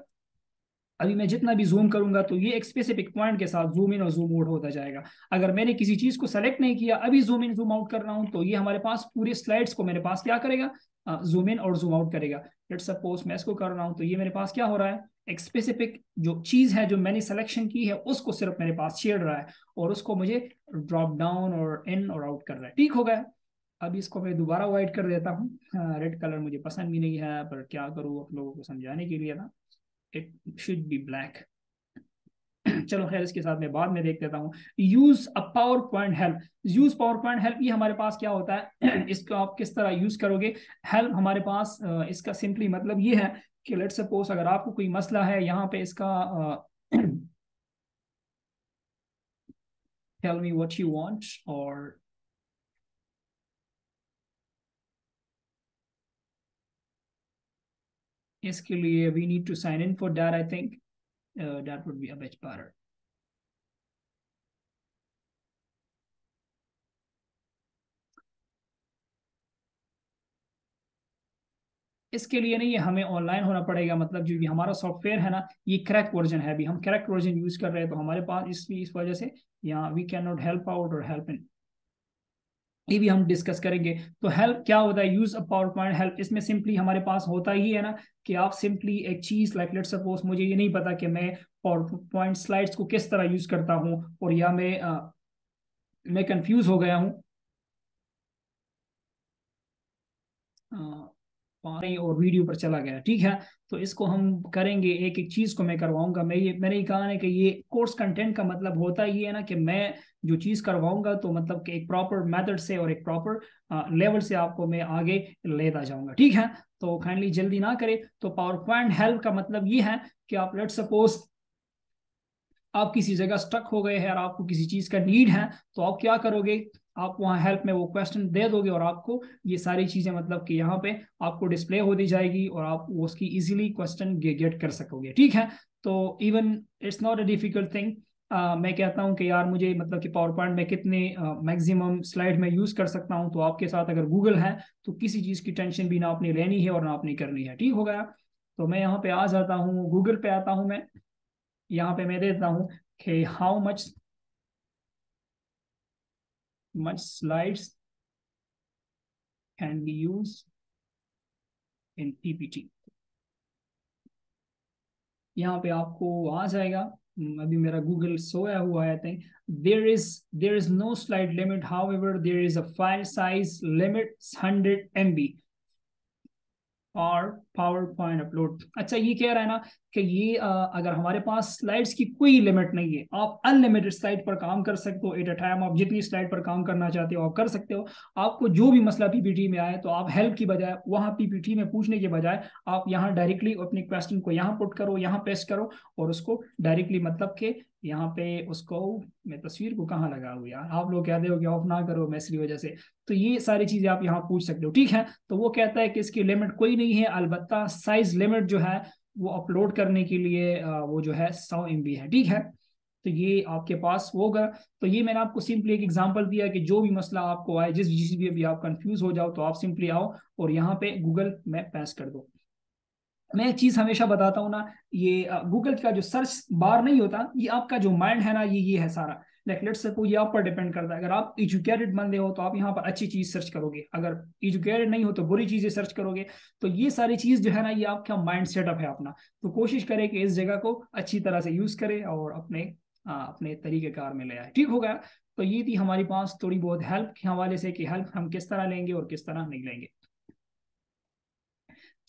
अभी मैं जितना भी जूम करूंगा तो ये एक स्पेसिफिक पॉइंट के साथ जूम इन और जूम आउट होता जाएगा। अगर मैंने किसी चीज को सेलेक्ट नहीं किया, अभी जूम इन जूम आउट कर रहा हूं, तो ये हमारे पास पूरे स्लाइड्स को मेरे पास क्या करेगा, जूम इन और जूम आउट करेगा। लेट सपोज मैं इसको कर रहा हूं, तो ये मेरे पास क्या हो रहा है, एक स्पेसिफिक जो चीज है जो मैंने सिलेक्शन की है उसको सिर्फ मेरे पास छेड़ रहा है, और उसको मुझे ड्रॉप डाउन और इन और आउट कर रहा है, ठीक हो गया। अब इसको मैं दोबारा वाइट कर देता हूँ, रेड कलर मुझे पसंद भी नहीं है, पर क्या करूँ, आप लोगों को समझाने के लिए ना, इट शुड बी ब्लैक। चलो खैर, इसके साथ मैं बाद में देख लेता हूँ। Use a power point help. Use power point help, ये हमारे पास क्या होता है, इसको आप किस तरह यूज करोगे। हेल्प हमारे पास इसका सिंपली मतलब ये है कि लेट सपोज अगर आपको कोई मसला है, यहाँ पे इसका tell me what you want, और इसके लिए we need to sign in for that, I think that would be a best better. इसके लिए नहीं है, हमें ऑनलाइन होना पड़ेगा, मतलब जो भी हमारा सॉफ्टवेयर है ना, ये क्रैक वर्जन है, अभी हम क्रैक वर्जन यूज कर रहे हैं, तो हमारे पास इस वजह से यहाँ we can not help out और हेल्प इन, ये भी हम डिस्कस करेंगे। तो हेल्प क्या होता है, use a power point help, इसमें सिंपली हमारे पास होता ही है ना कि आप सिंपली एक चीज, लाइक लेट सपोज मुझे ये नहीं पता कि मैं पावर पॉइंट स्लाइड्स को किस तरह यूज करता हूँ, और या मैं कंफ्यूज हो गया हूँ, और वीडियो पर चला गया, ठीक है। तो इसको हम करेंगे, एक एक चीज को मैं करवाऊंगा। मैंने ये कहा है कि ये कोर्स कंटेंट का मतलब होता ही है ना कि मैं जो चीज करवाऊंगा तो मतलब कि एक प्रॉपर मेथड से और एक प्रॉपर लेवल से आपको मैं आगे लेता जाऊंगा, ठीक है। तो काइंडली जल्दी ना करें। तो पावर पॉइंट हेल्प का मतलब ये है कि आप लेट सपोज आप किसी जगह स्टक हो गए हैं और आपको किसी चीज का नीड है, तो आप क्या करोगे, आप वहाँ हेल्प में वो क्वेश्चन दे दोगे और आपको ये सारी चीजें मतलब कि यहाँ पे आपको डिस्प्ले होती जाएगी और आप उसकी इजीली क्वेश्चन गेट कर सकोगे, ठीक है। तो even it's not a difficult thing. मैं कहता हूँ कि यार मुझे मतलब कि पावर पॉइंट में कितने मैक्सिमम स्लाइड में यूज कर सकता हूँ, तो आपके साथ अगर गूगल है तो किसी चीज की टेंशन भी ना आपने लेनी है और ना आपने करनी है, ठीक हो गया। तो मैं यहाँ पे आ जाता हूँ, गूगल पे आता हूँ मैं। यहाँ पे मैं देता हूँ कि how much slides can be use in PPT. यहाँ पे आपको आ जाएगा। अभी मेरा गूगल सोया हुआ है। Think there is no slide limit, however there is a file size limit 100 MB और पावर पॉइंट अपलोड। अच्छा, ये कह रहा है ना कि ये अगर हमारे पास स्लाइड्स की कोई लिमिट नहीं है, आप अनलिमिटेड स्लाइड पर काम कर सकते हो एट अ टाइम। आप जितनी स्लाइड पर काम करना चाहते हो आप कर सकते हो। आपको जो भी मसला पीपीटी में आए तो आप हेल्प की बजाय वहां पीपीटी में पूछने के बजाय आप यहाँ डायरेक्टली अपने क्वेश्चन को यहाँ पुट करो, यहाँ पेस्ट करो और उसको डायरेक्टली मतलब के यहाँ पे उसको, मैं तस्वीर को कहाँ लगा हूँ यार, आप लोग कहते हो कि ऑफ ना करो मैं इसकी वजह से। तो ये सारी चीजें आप यहाँ पूछ सकते हो, ठीक है। तो वो कहता है कि इसकी लिमिट कोई नहीं है, अलबत्ता साइज लिमिट जो है वो अपलोड करने के लिए वो जो है 100 MB है, ठीक है। तो ये आपके पास होगा। तो ये मैंने आपको सिंपली एक एग्जांपल दिया कि जो भी मसला आपको आए, जिस चीज भी आप कंफ्यूज हो जाओ तो आप सिंपली आओ और यहाँ पे गूगल मैप पेश कर दो। मैं एक चीज हमेशा बताता हूँ ना, ये गूगल का जो सर्च बार नहीं होता, ये आपका जो माइंड है ना, ये है सारा। लाइक लेट्स सपोज ये आप पर डिपेंड करता है। अगर आप एजुकेटेड बंदे हो तो आप यहाँ पर अच्छी चीज सर्च करोगे, अगर एजुकेटेड नहीं हो तो बुरी चीजें सर्च करोगे। तो ये सारी चीज जो है ना, ये आपका माइंड सेटअप है अपना। तो कोशिश करें कि इस जगह को अच्छी तरह से यूज करें और अपने तरीकेकार में ले आए, ठीक हो गया। तो ये थी हमारे पास थोड़ी बहुत हेल्प के हवाले से कि हेल्प हम किस तरह लेंगे और किस तरह नहीं लेंगे।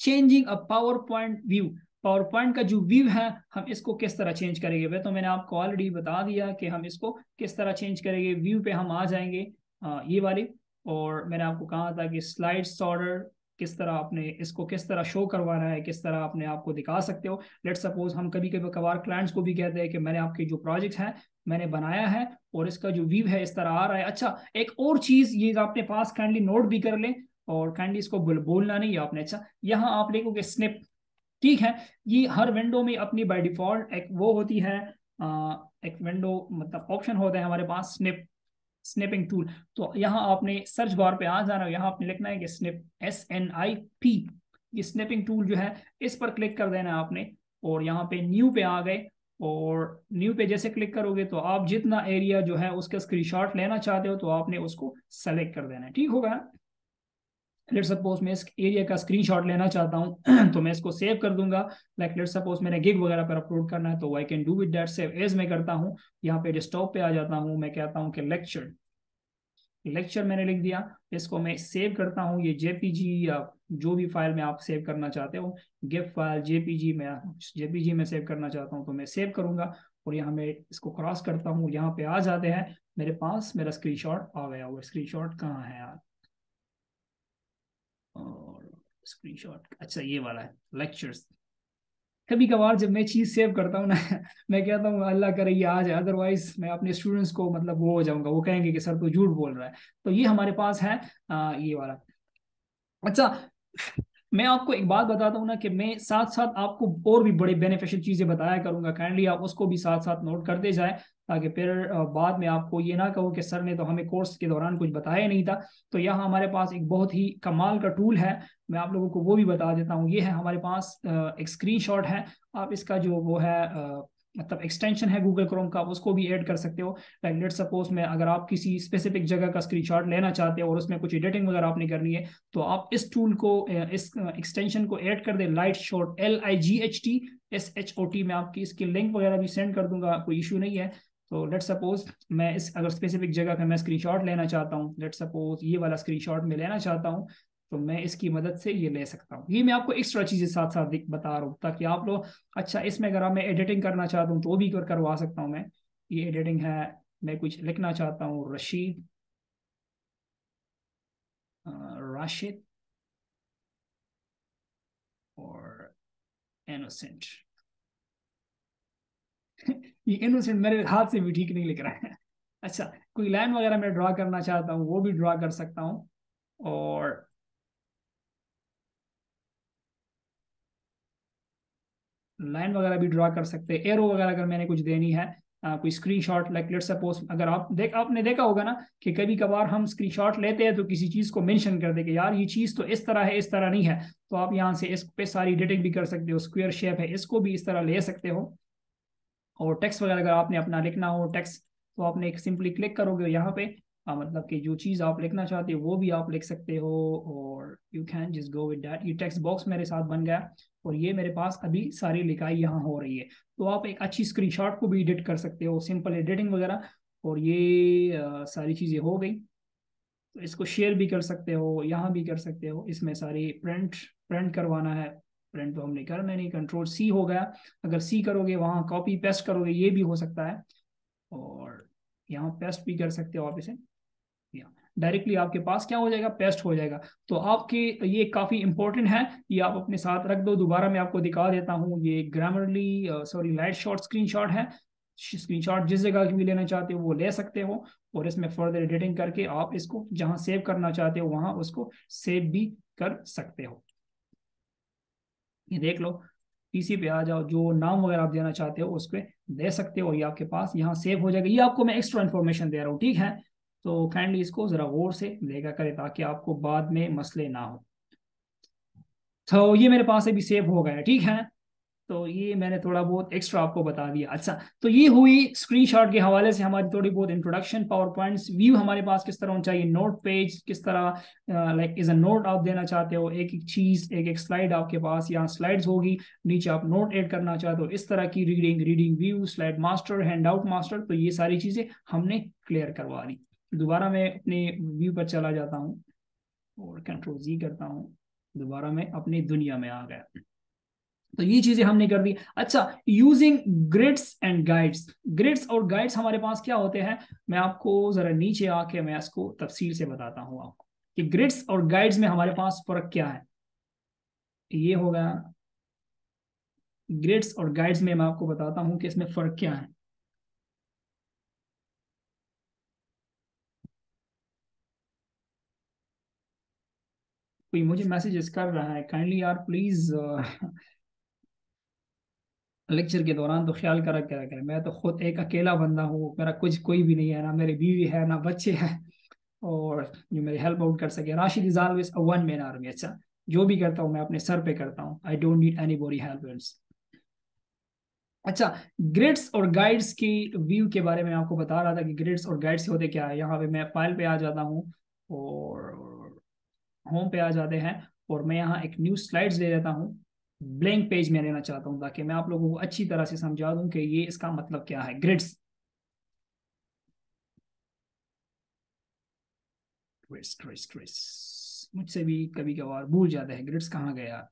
Changing a power point view, power point का जो व्यू है हम इसको किस तरह चेंज करेंगे। वह तो मैंने आपको ऑलरेडी बता दिया कि हम इसको किस तरह चेंज करेंगे। व्यू पे हम आ जाएंगे, ये वाली। और मैंने आपको कहा था कि स्लाइड सॉर्टर किस तरह अपने इसको किस तरह शो करवाना है, किस तरह अपने आप को दिखा सकते हो। लेट सपोज हम कभी कभी कभार क्लाइंट्स को भी कहते हैं कि मैंने आपके जो प्रोजेक्ट है मैंने बनाया है और इसका जो व्यू है इस तरह आ रहा है। अच्छा, एक और चीज ये आपने पास काइंडली नोट भी कर लें और काइंडली इसको बोलना नहीं है आपने। अच्छा, यहाँ आप लिखोगे स्निप, ठीक है। ये हर विंडो में अपनी बाय डिफॉल्ट एक वो होती है, एक विंडो मतलब ऑप्शन होता है हमारे पास स्निपिंग टूल। तो यहाँ आपने सर्च बार पे आ जाना है, यहाँ आपने लिखना है कि स्निप SNIP। ये स्निपिंग टूल जो है इस पर क्लिक कर देना है आपने और यहाँ पे न्यू पे आ गए। और न्यू पे जैसे क्लिक करोगे तो आप जितना एरिया जो है उसका स्क्रीनशॉट लेना चाहते हो तो आपने उसको सेलेक्ट कर देना है, ठीक होगा। लेट सपोज मैं इस एरिया का स्क्रीनशॉट लेना चाहता हूँ तो मैं इसको सेव कर दूंगा। लाइक लेट सपोज मैंने गिग वगैरह पर अपलोड करना है तो I can do with that, save as मैं करता हूँ। यहाँ पे डेस्कटॉप पे आ जाता हूँ, मैं कहता हूँ कि लेक्चर, लेक्चर मैंने लिख दिया। इसको मैं सेव करता हूँ, ये जेपीजी या जो भी फाइल में आप सेव करना चाहते हो, गिफ फाइल जेपीजी में सेव करना चाहता हूँ तो मैं सेव करूंगा। और यहाँ मैं इसको क्रॉस करता हूँ, यहाँ पे आ जाते हैं, मेरे पास मेरा स्क्रीनशॉट आ गया हुआ। स्क्रीनशॉट कहाँ है यार, और स्क्रीनशॉट, अच्छा ये वाला है लेक्चर्स। कभी कभार जब मैं चीज सेव करता हूँ ना मैं कहता हूँ अल्लाह करे ये आ जाए, अदरवाइज मैं अपने स्टूडेंट्स को मतलब वो हो जाऊंगा, वो कहेंगे कि सर तो झूठ बोल रहा है। तो ये हमारे पास है ये वाला। अच्छा, मैं आपको एक बात बताता हूँ ना कि मैं साथ साथ आपको और भी बड़े बेनिफिशियल चीजें बताया करूंगा, काइंडली आप उसको भी साथ साथ नोट करते जाए ताकि फिर बाद में आपको ये ना कहो कि सर ने तो हमें कोर्स के दौरान कुछ बताया नहीं था। तो यहाँ हमारे पास एक बहुत ही कमाल का टूल है, मैं आप लोगों को वो भी बता देता हूँ। ये है हमारे पास एक स्क्रीनशॉट है। आप इसका जो वो है मतलब एक्सटेंशन है गूगल क्रोम का, उसको भी ऐड कर सकते हो। लाइक लेट सपोज में अगर आप किसी स्पेसिफिक जगह का स्क्रीनशॉट लेना चाहते हो और उसमें कुछ एडिटिंग वगैरह आपने करनी है तो आप इस टूल को इस एक्सटेंशन को ऐड कर दे, लाइट शॉट LIGHT SHOT। मैं आपकी इसकी लिंक वगैरह भी सेंड कर दूंगा, कोई इशू नहीं है। तो लेट सपोज मैं इस अगर स्पेसिफिक जगह का मैं स्क्रीनशॉट लेना चाहता हूँ, लेट सपोज ये वाला स्क्रीनशॉट मैं लेना चाहता हूँ तो मैं इसकी मदद से ये ले सकता हूँ। ये मैं आपको एक्स्ट्रा चीजें साथ साथ बता रहा हूँ ताकि आप लोग, अच्छा इसमें अगर मैं एडिटिंग करना चाहता हूँ तो वो भी करवा सकता हूँ मैं। ये एडिटिंग है, मैं कुछ लिखना चाहता हूँ, रशीद, राशिद और इनोसेंट। ये इनोसेंट मेरे हाथ से भी ठीक नहीं लिख रहा है। अच्छा, कोई लाइन वगैरह मैं ड्रा करना चाहता हूँ वो भी ड्रा कर सकता हूँ। और लाइन वगैरह भी ड्रा कर सकते हैं, एरो वगैरह अगर मैंने कुछ देनी है, कोई स्क्रीनशॉट, लाइक लेट्स सपोज, अगर आपने देखा होगा ना कि कभी कभार हम स्क्रीनशॉट लेते हैं तो किसी चीज को मेंशन कर दे कि यार ये चीज तो इस तरह है, इस तरह नहीं है, तो आप यहाँ से इस पे सारी एडिटिंग भी कर सकते हो। स्क्वायर शेप है, इसको भी इस तरह ले सकते हो। और टेक्स्ट वगैरह अगर आपने अपना लिखना हो टेक्स्ट, तो आपने एक सिंपली क्लिक करोगे यहाँ पे, मतलब कि जो चीज़ आप लिखना चाहते हो वो भी आप लिख सकते हो। और you can just go with that. ये टेक्स्ट बॉक्स मेरे साथ बन गया और ये मेरे पास अभी सारी लिखाई यहाँ हो रही है। तो आप एक अच्छी स्क्रीनशॉट को भी एडिट कर सकते हो, सिंपल एडिटिंग वगैरह। और ये सारी चीज़ें हो गई। तो इसको शेयर भी कर सकते हो, यहाँ भी कर सकते हो। इसमें सारी प्रिंट प्रिंट करवाना है, प्रिंट तो हमने करना नहीं, कंट्रोल सी हो गया। अगर सी करोगे वहाँ कॉपी पेस्ट करोगे ये भी हो सकता है। और यहाँ पेस्ट भी कर सकते हो आप इसे, डायरेक्टली आपके पास क्या हो जाएगा, पेस्ट हो जाएगा। तो आपके ये काफ़ी इंपॉर्टेंट है, ये आप अपने साथ रख दो। दोबारा मैं आपको दिखा देता हूँ, ये Grammarly sorry light shot screenshot है। स्क्रीनशॉट जिस जगह की भी लेना चाहते हो वो ले सकते हो। और इसमें फर्दर एडिटिंग करके आप इसको जहाँ सेव करना चाहते हो वहाँ उसको सेव भी कर सकते हो। ये देख लो, पीसी पे आ जाओ, जो नाम वगैरह आप देना चाहते हो उस पर दे सकते हो, ये आपके पास यहाँ सेव हो जाएगा। ये आपको मैं एक्स्ट्रा इन्फॉर्मेशन दे रहा हूँ, ठीक है। तो काइंडली इसको जरा गौर से देखा करें ताकि आपको बाद में मसले ना हो। तो ये मेरे पास अभी सेव हो गया, ठीक है। तो ये मैंने थोड़ा बहुत एक्स्ट्रा आपको बता दिया। अच्छा, तो ये हुई स्क्रीनशॉट के हवाले से हमारी थोड़ी बहुत इंट्रोडक्शन। पावर पॉइंट्स व्यू हमारे पास किस तरह होना चाहिए, नोट पेज किस तरह, लाइक इज अ नोट आप देना चाहते हो, एक एक चीज, एक एक स्लाइड आपके पास यहाँ स्लाइड्स होगी, नीचे आप नोट ऐड करना चाहते हो, इस तरह की reading view, slide master, hand out master. तो ये सारी चीजें हमने क्लियर करवा दी। दोबारा मैं अपने व्यू पर चला जाता हूँ और कंट्रोल जी करता हूँ, दोबारा मैं अपनी दुनिया में आ गया। तो ये चीजें हमने कर दी। अच्छा, using grids and guides. Grids और गाइड्स हमारे पास क्या होते हैं, मैं आपको जरा नीचे आके मैं इसको तफसील से बताता हूँ आपको कि ग्रिड्स और गाइड्स में हमारे पास फर्क क्या है। ये होगा ग्रिड्स और गाइड्स में, मैं आपको बताता हूँ कि इसमें फर्क क्या है। कोई मुझे मैसेजेस कर रहा है, काइंडली यार प्लीज लेक्चर के दौरान तो ख्याल करा करा करें। मैं तो खुद एक अकेला बंदा हूँ, मेरा कुछ कोई भी नहीं है, ना मेरी बीवी है ना बच्चे हैं और जो मेरी हेल्प आउट कर सके। Rashid is always a one man army. अच्छा, जो भी करता हूँ मैं अपने सर पे करता हूँ, I don't need any body help. अच्छा, ग्रिड्स और गाइड्स की व्यू के बारे में आपको बता रहा था कि ग्रिड्स और गाइड्स होते क्या है। यहाँ पे मैं फाइल पे आ जाता हूँ और होम पे आ जाते हैं और मैं यहाँ एक न्यू स्लाइड्स ले लेता हूँ। ब्लैंक पेज में लेना चाहता हूँ ताकि मैं आप लोगों को अच्छी तरह से समझा दूँ कि ये इसका मतलब क्या है ग्रिड्स। ग्रिड्स ग्रिड्स ग्रिड्स मुझसे भी कभी कभार भूल जाते हैं ग्रिड्स कहाँ गया।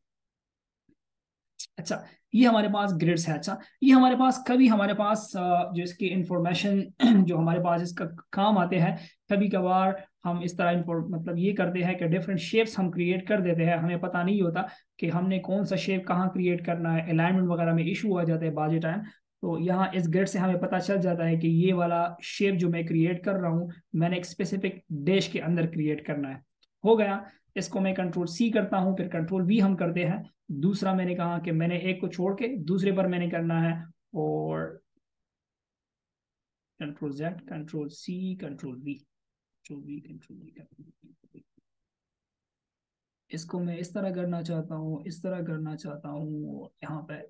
अच्छा, ये हमारे पास ग्रिड्स है। अच्छा, ये हमारे पास कभी हमारे पास जो इसकी इंफॉर्मेशन जो हमारे पास इसका काम आते हैं, कभी कभार हम इस तरह मतलब ये करते हैं कि डिफरेंट शेप्स हम क्रिएट कर देते हैं, हमें पता नहीं होता कि हमने कौन सा शेप कहाँ क्रिएट करना है, अलाइनमेंट वगैरह में इशू आ जाते हैं बाजी टाइम। तो यहाँ इस ग्रिड से हमें पता चल जाता है कि ये वाला शेप जो मैं क्रिएट कर रहा हूँ मैंने एक स्पेसिफिक देश के अंदर क्रिएट करना है। हो गया, इसको मैं कंट्रोल सी करता हूँ, फिर कंट्रोल वी हम करते हैं। दूसरा मैंने कहा कि मैंने एक को छोड़ के दूसरे पर मैंने करना है, और control Z, control C, control V, control V, control V. इसको मैं इस तरह करना चाहता हूँ, इस तरह करना चाहता हूँ। यहाँ पे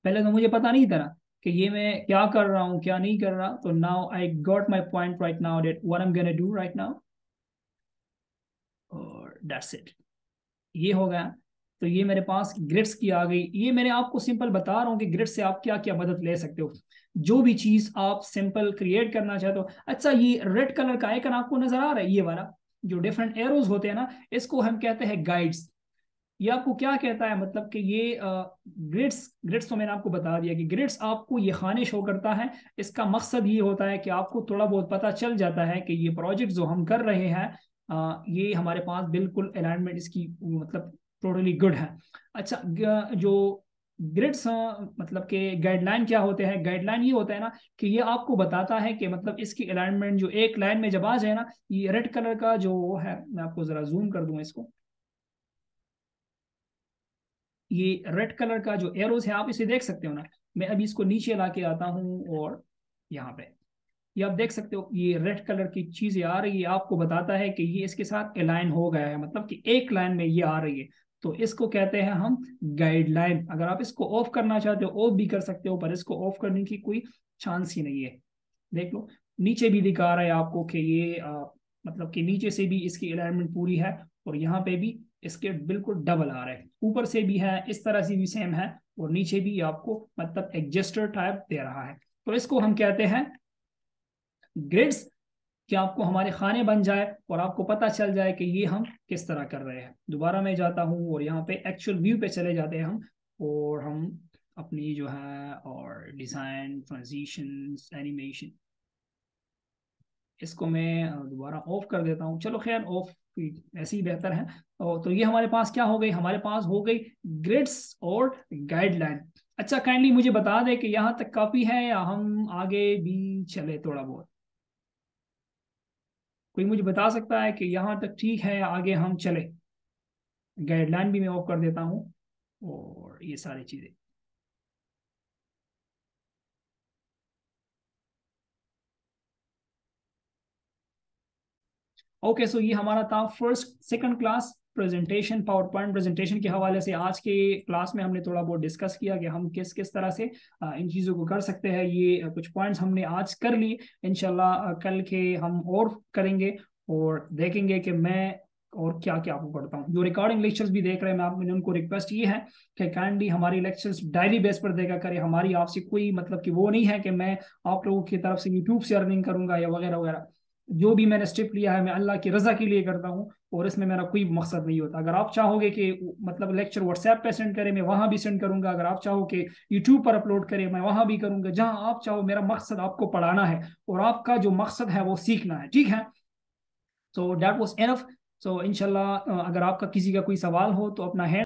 पहले तो मुझे पता नहीं था ना कि ये मैं क्या कर रहा हूँ क्या नहीं कर रहा। तो now I got my point right now that what I am gonna do right now, और दैट्स इट। ये हो गया। तो ये मेरे पास ग्रिड्स की आ गई। ये मैंने आपको सिंपल बता रहा हूँ कि ग्रिड से आप क्या क्या मदद ले सकते हो, जो भी चीज आप सिंपल क्रिएट करना चाहते हो। अच्छा, ये रेड कलर का आइकन आपको नजर आ रहा है, ये वाला, जो डिफरेंट एरोज होते हैं ना, इसको हम कहते हैं गाइड्स। ये आपको क्या कहता है, मतलब कि ये ग्रिड्स, ग्रिड्स तो मैंने आपको बता दिया कि ग्रिड्स आपको ये खाने शो करता है। इसका मकसद ये होता है कि आपको थोड़ा बहुत पता चल जाता है कि ये प्रोजेक्ट जो हम कर रहे हैं ये हमारे पास बिल्कुल अलाइनमेंट इसकी मतलब टोटली गुड है। अच्छा, जो ग्रिड्स मतलब के गाइडलाइन क्या होते हैं, गाइडलाइन ये होता है ना कि ये आपको बताता है कि मतलब इसकी अलाइनमेंट जो एक लाइन में जब आ जाए ना, ये रेड कलर का जो वो है, मैं आपको जरा जूम कर दूं इसको, ये रेड कलर का जो एरोस है आप इसे देख सकते हो ना। मैं अभी इसको नीचे ला के आता हूँ और यहाँ पे ये आप देख सकते हो, ये रेड कलर की चीजें आ रही है, आपको बताता है कि ये इसके साथ अलाइन हो गया है, मतलब कि एक लाइन में ये आ रही है। तो इसको कहते हैं हम गाइडलाइन। अगर आप इसको ऑफ करना चाहते हो ऑफ भी कर सकते हो, पर इसको ऑफ करने की कोई चांस ही नहीं है। देख लो, नीचे भी दिखा रहा है आपको कि ये मतलब कि नीचे से भी इसकी अलाइनमेंट पूरी है, और यहाँ पे भी इसके बिल्कुल डबल आ रहा है, ऊपर से भी है, इस तरह से भी सेम है, और नीचे भी आपको मतलब एडजस्टर टाइप दे रहा है। तो इसको हम कहते हैं ग्रिड्स, कि आपको हमारे खाने बन जाए और आपको पता चल जाए कि ये हम किस तरह कर रहे हैं। दोबारा मैं जाता हूँ और यहाँ पे एक्चुअल व्यू पे चले जाते हैं हम, और हम अपनी जो है और डिज़ाइन ट्रांजिशंस एनिमेशन, इसको मैं दोबारा ऑफ कर देता हूँ। चलो खैर, ऑफ ऐसे ही बेहतर है। और तो ये हमारे पास क्या हो गई, हमारे पास हो गई ग्रिड्स और गाइडलाइन। अच्छा, काइंडली मुझे बता दें कि यहाँ तक काफ़ी है या हम आगे भी चले थोड़ा बहुत। कोई मुझे बता सकता है कि यहाँ तक ठीक है या आगे हम चले। गाइडलाइन भी मैं ऑफ कर देता हूँ और ये सारी चीज़ें। ओके, सो ये हमारा था first second class presentation, power point presentation के हवाले से। आज के क्लास में हमने थोड़ा बहुत डिस्कस किया कि हम किस किस तरह से इन चीज़ों को कर सकते हैं। ये कुछ पॉइंट्स हमने आज कर लिए, इंशाल्लाह कल के हम और करेंगे और देखेंगे कि मैं और क्या क्या आपको करता हूँ। जो रिकॉर्डिंग लेक्चर्स भी देख रहे हैं, मैं आप मैंने उनको रिक्वेस्ट ये है कि काइंडली हमारी लेक्चर्स डायली बेस पर देखा करें। हमारी आपसे कोई मतलब कि वो नहीं है कि मैं आप लोगों की तरफ से यूट्यूब से अर्निंग करूंगा या वगैरह वगैरह। जो भी मैंने स्टेप लिया है मैं अल्लाह की रजा के लिए करता हूँ, और इसमें मेरा कोई मकसद नहीं होता। अगर आप चाहोगे कि मतलब लेक्चर व्हाट्सएप पे सेंड करें, मैं वहां भी सेंड करूंगा। अगर आप चाहो कि यूट्यूब पर अपलोड करें, मैं वहां भी करूंगा। जहां आप चाहो, मेरा मकसद आपको पढ़ाना है और आपका जो मकसद है वो सीखना है, ठीक है। So that was enough. So इंशाल्लाह अगर आपका किसी का कोई सवाल हो तो अपना हैंड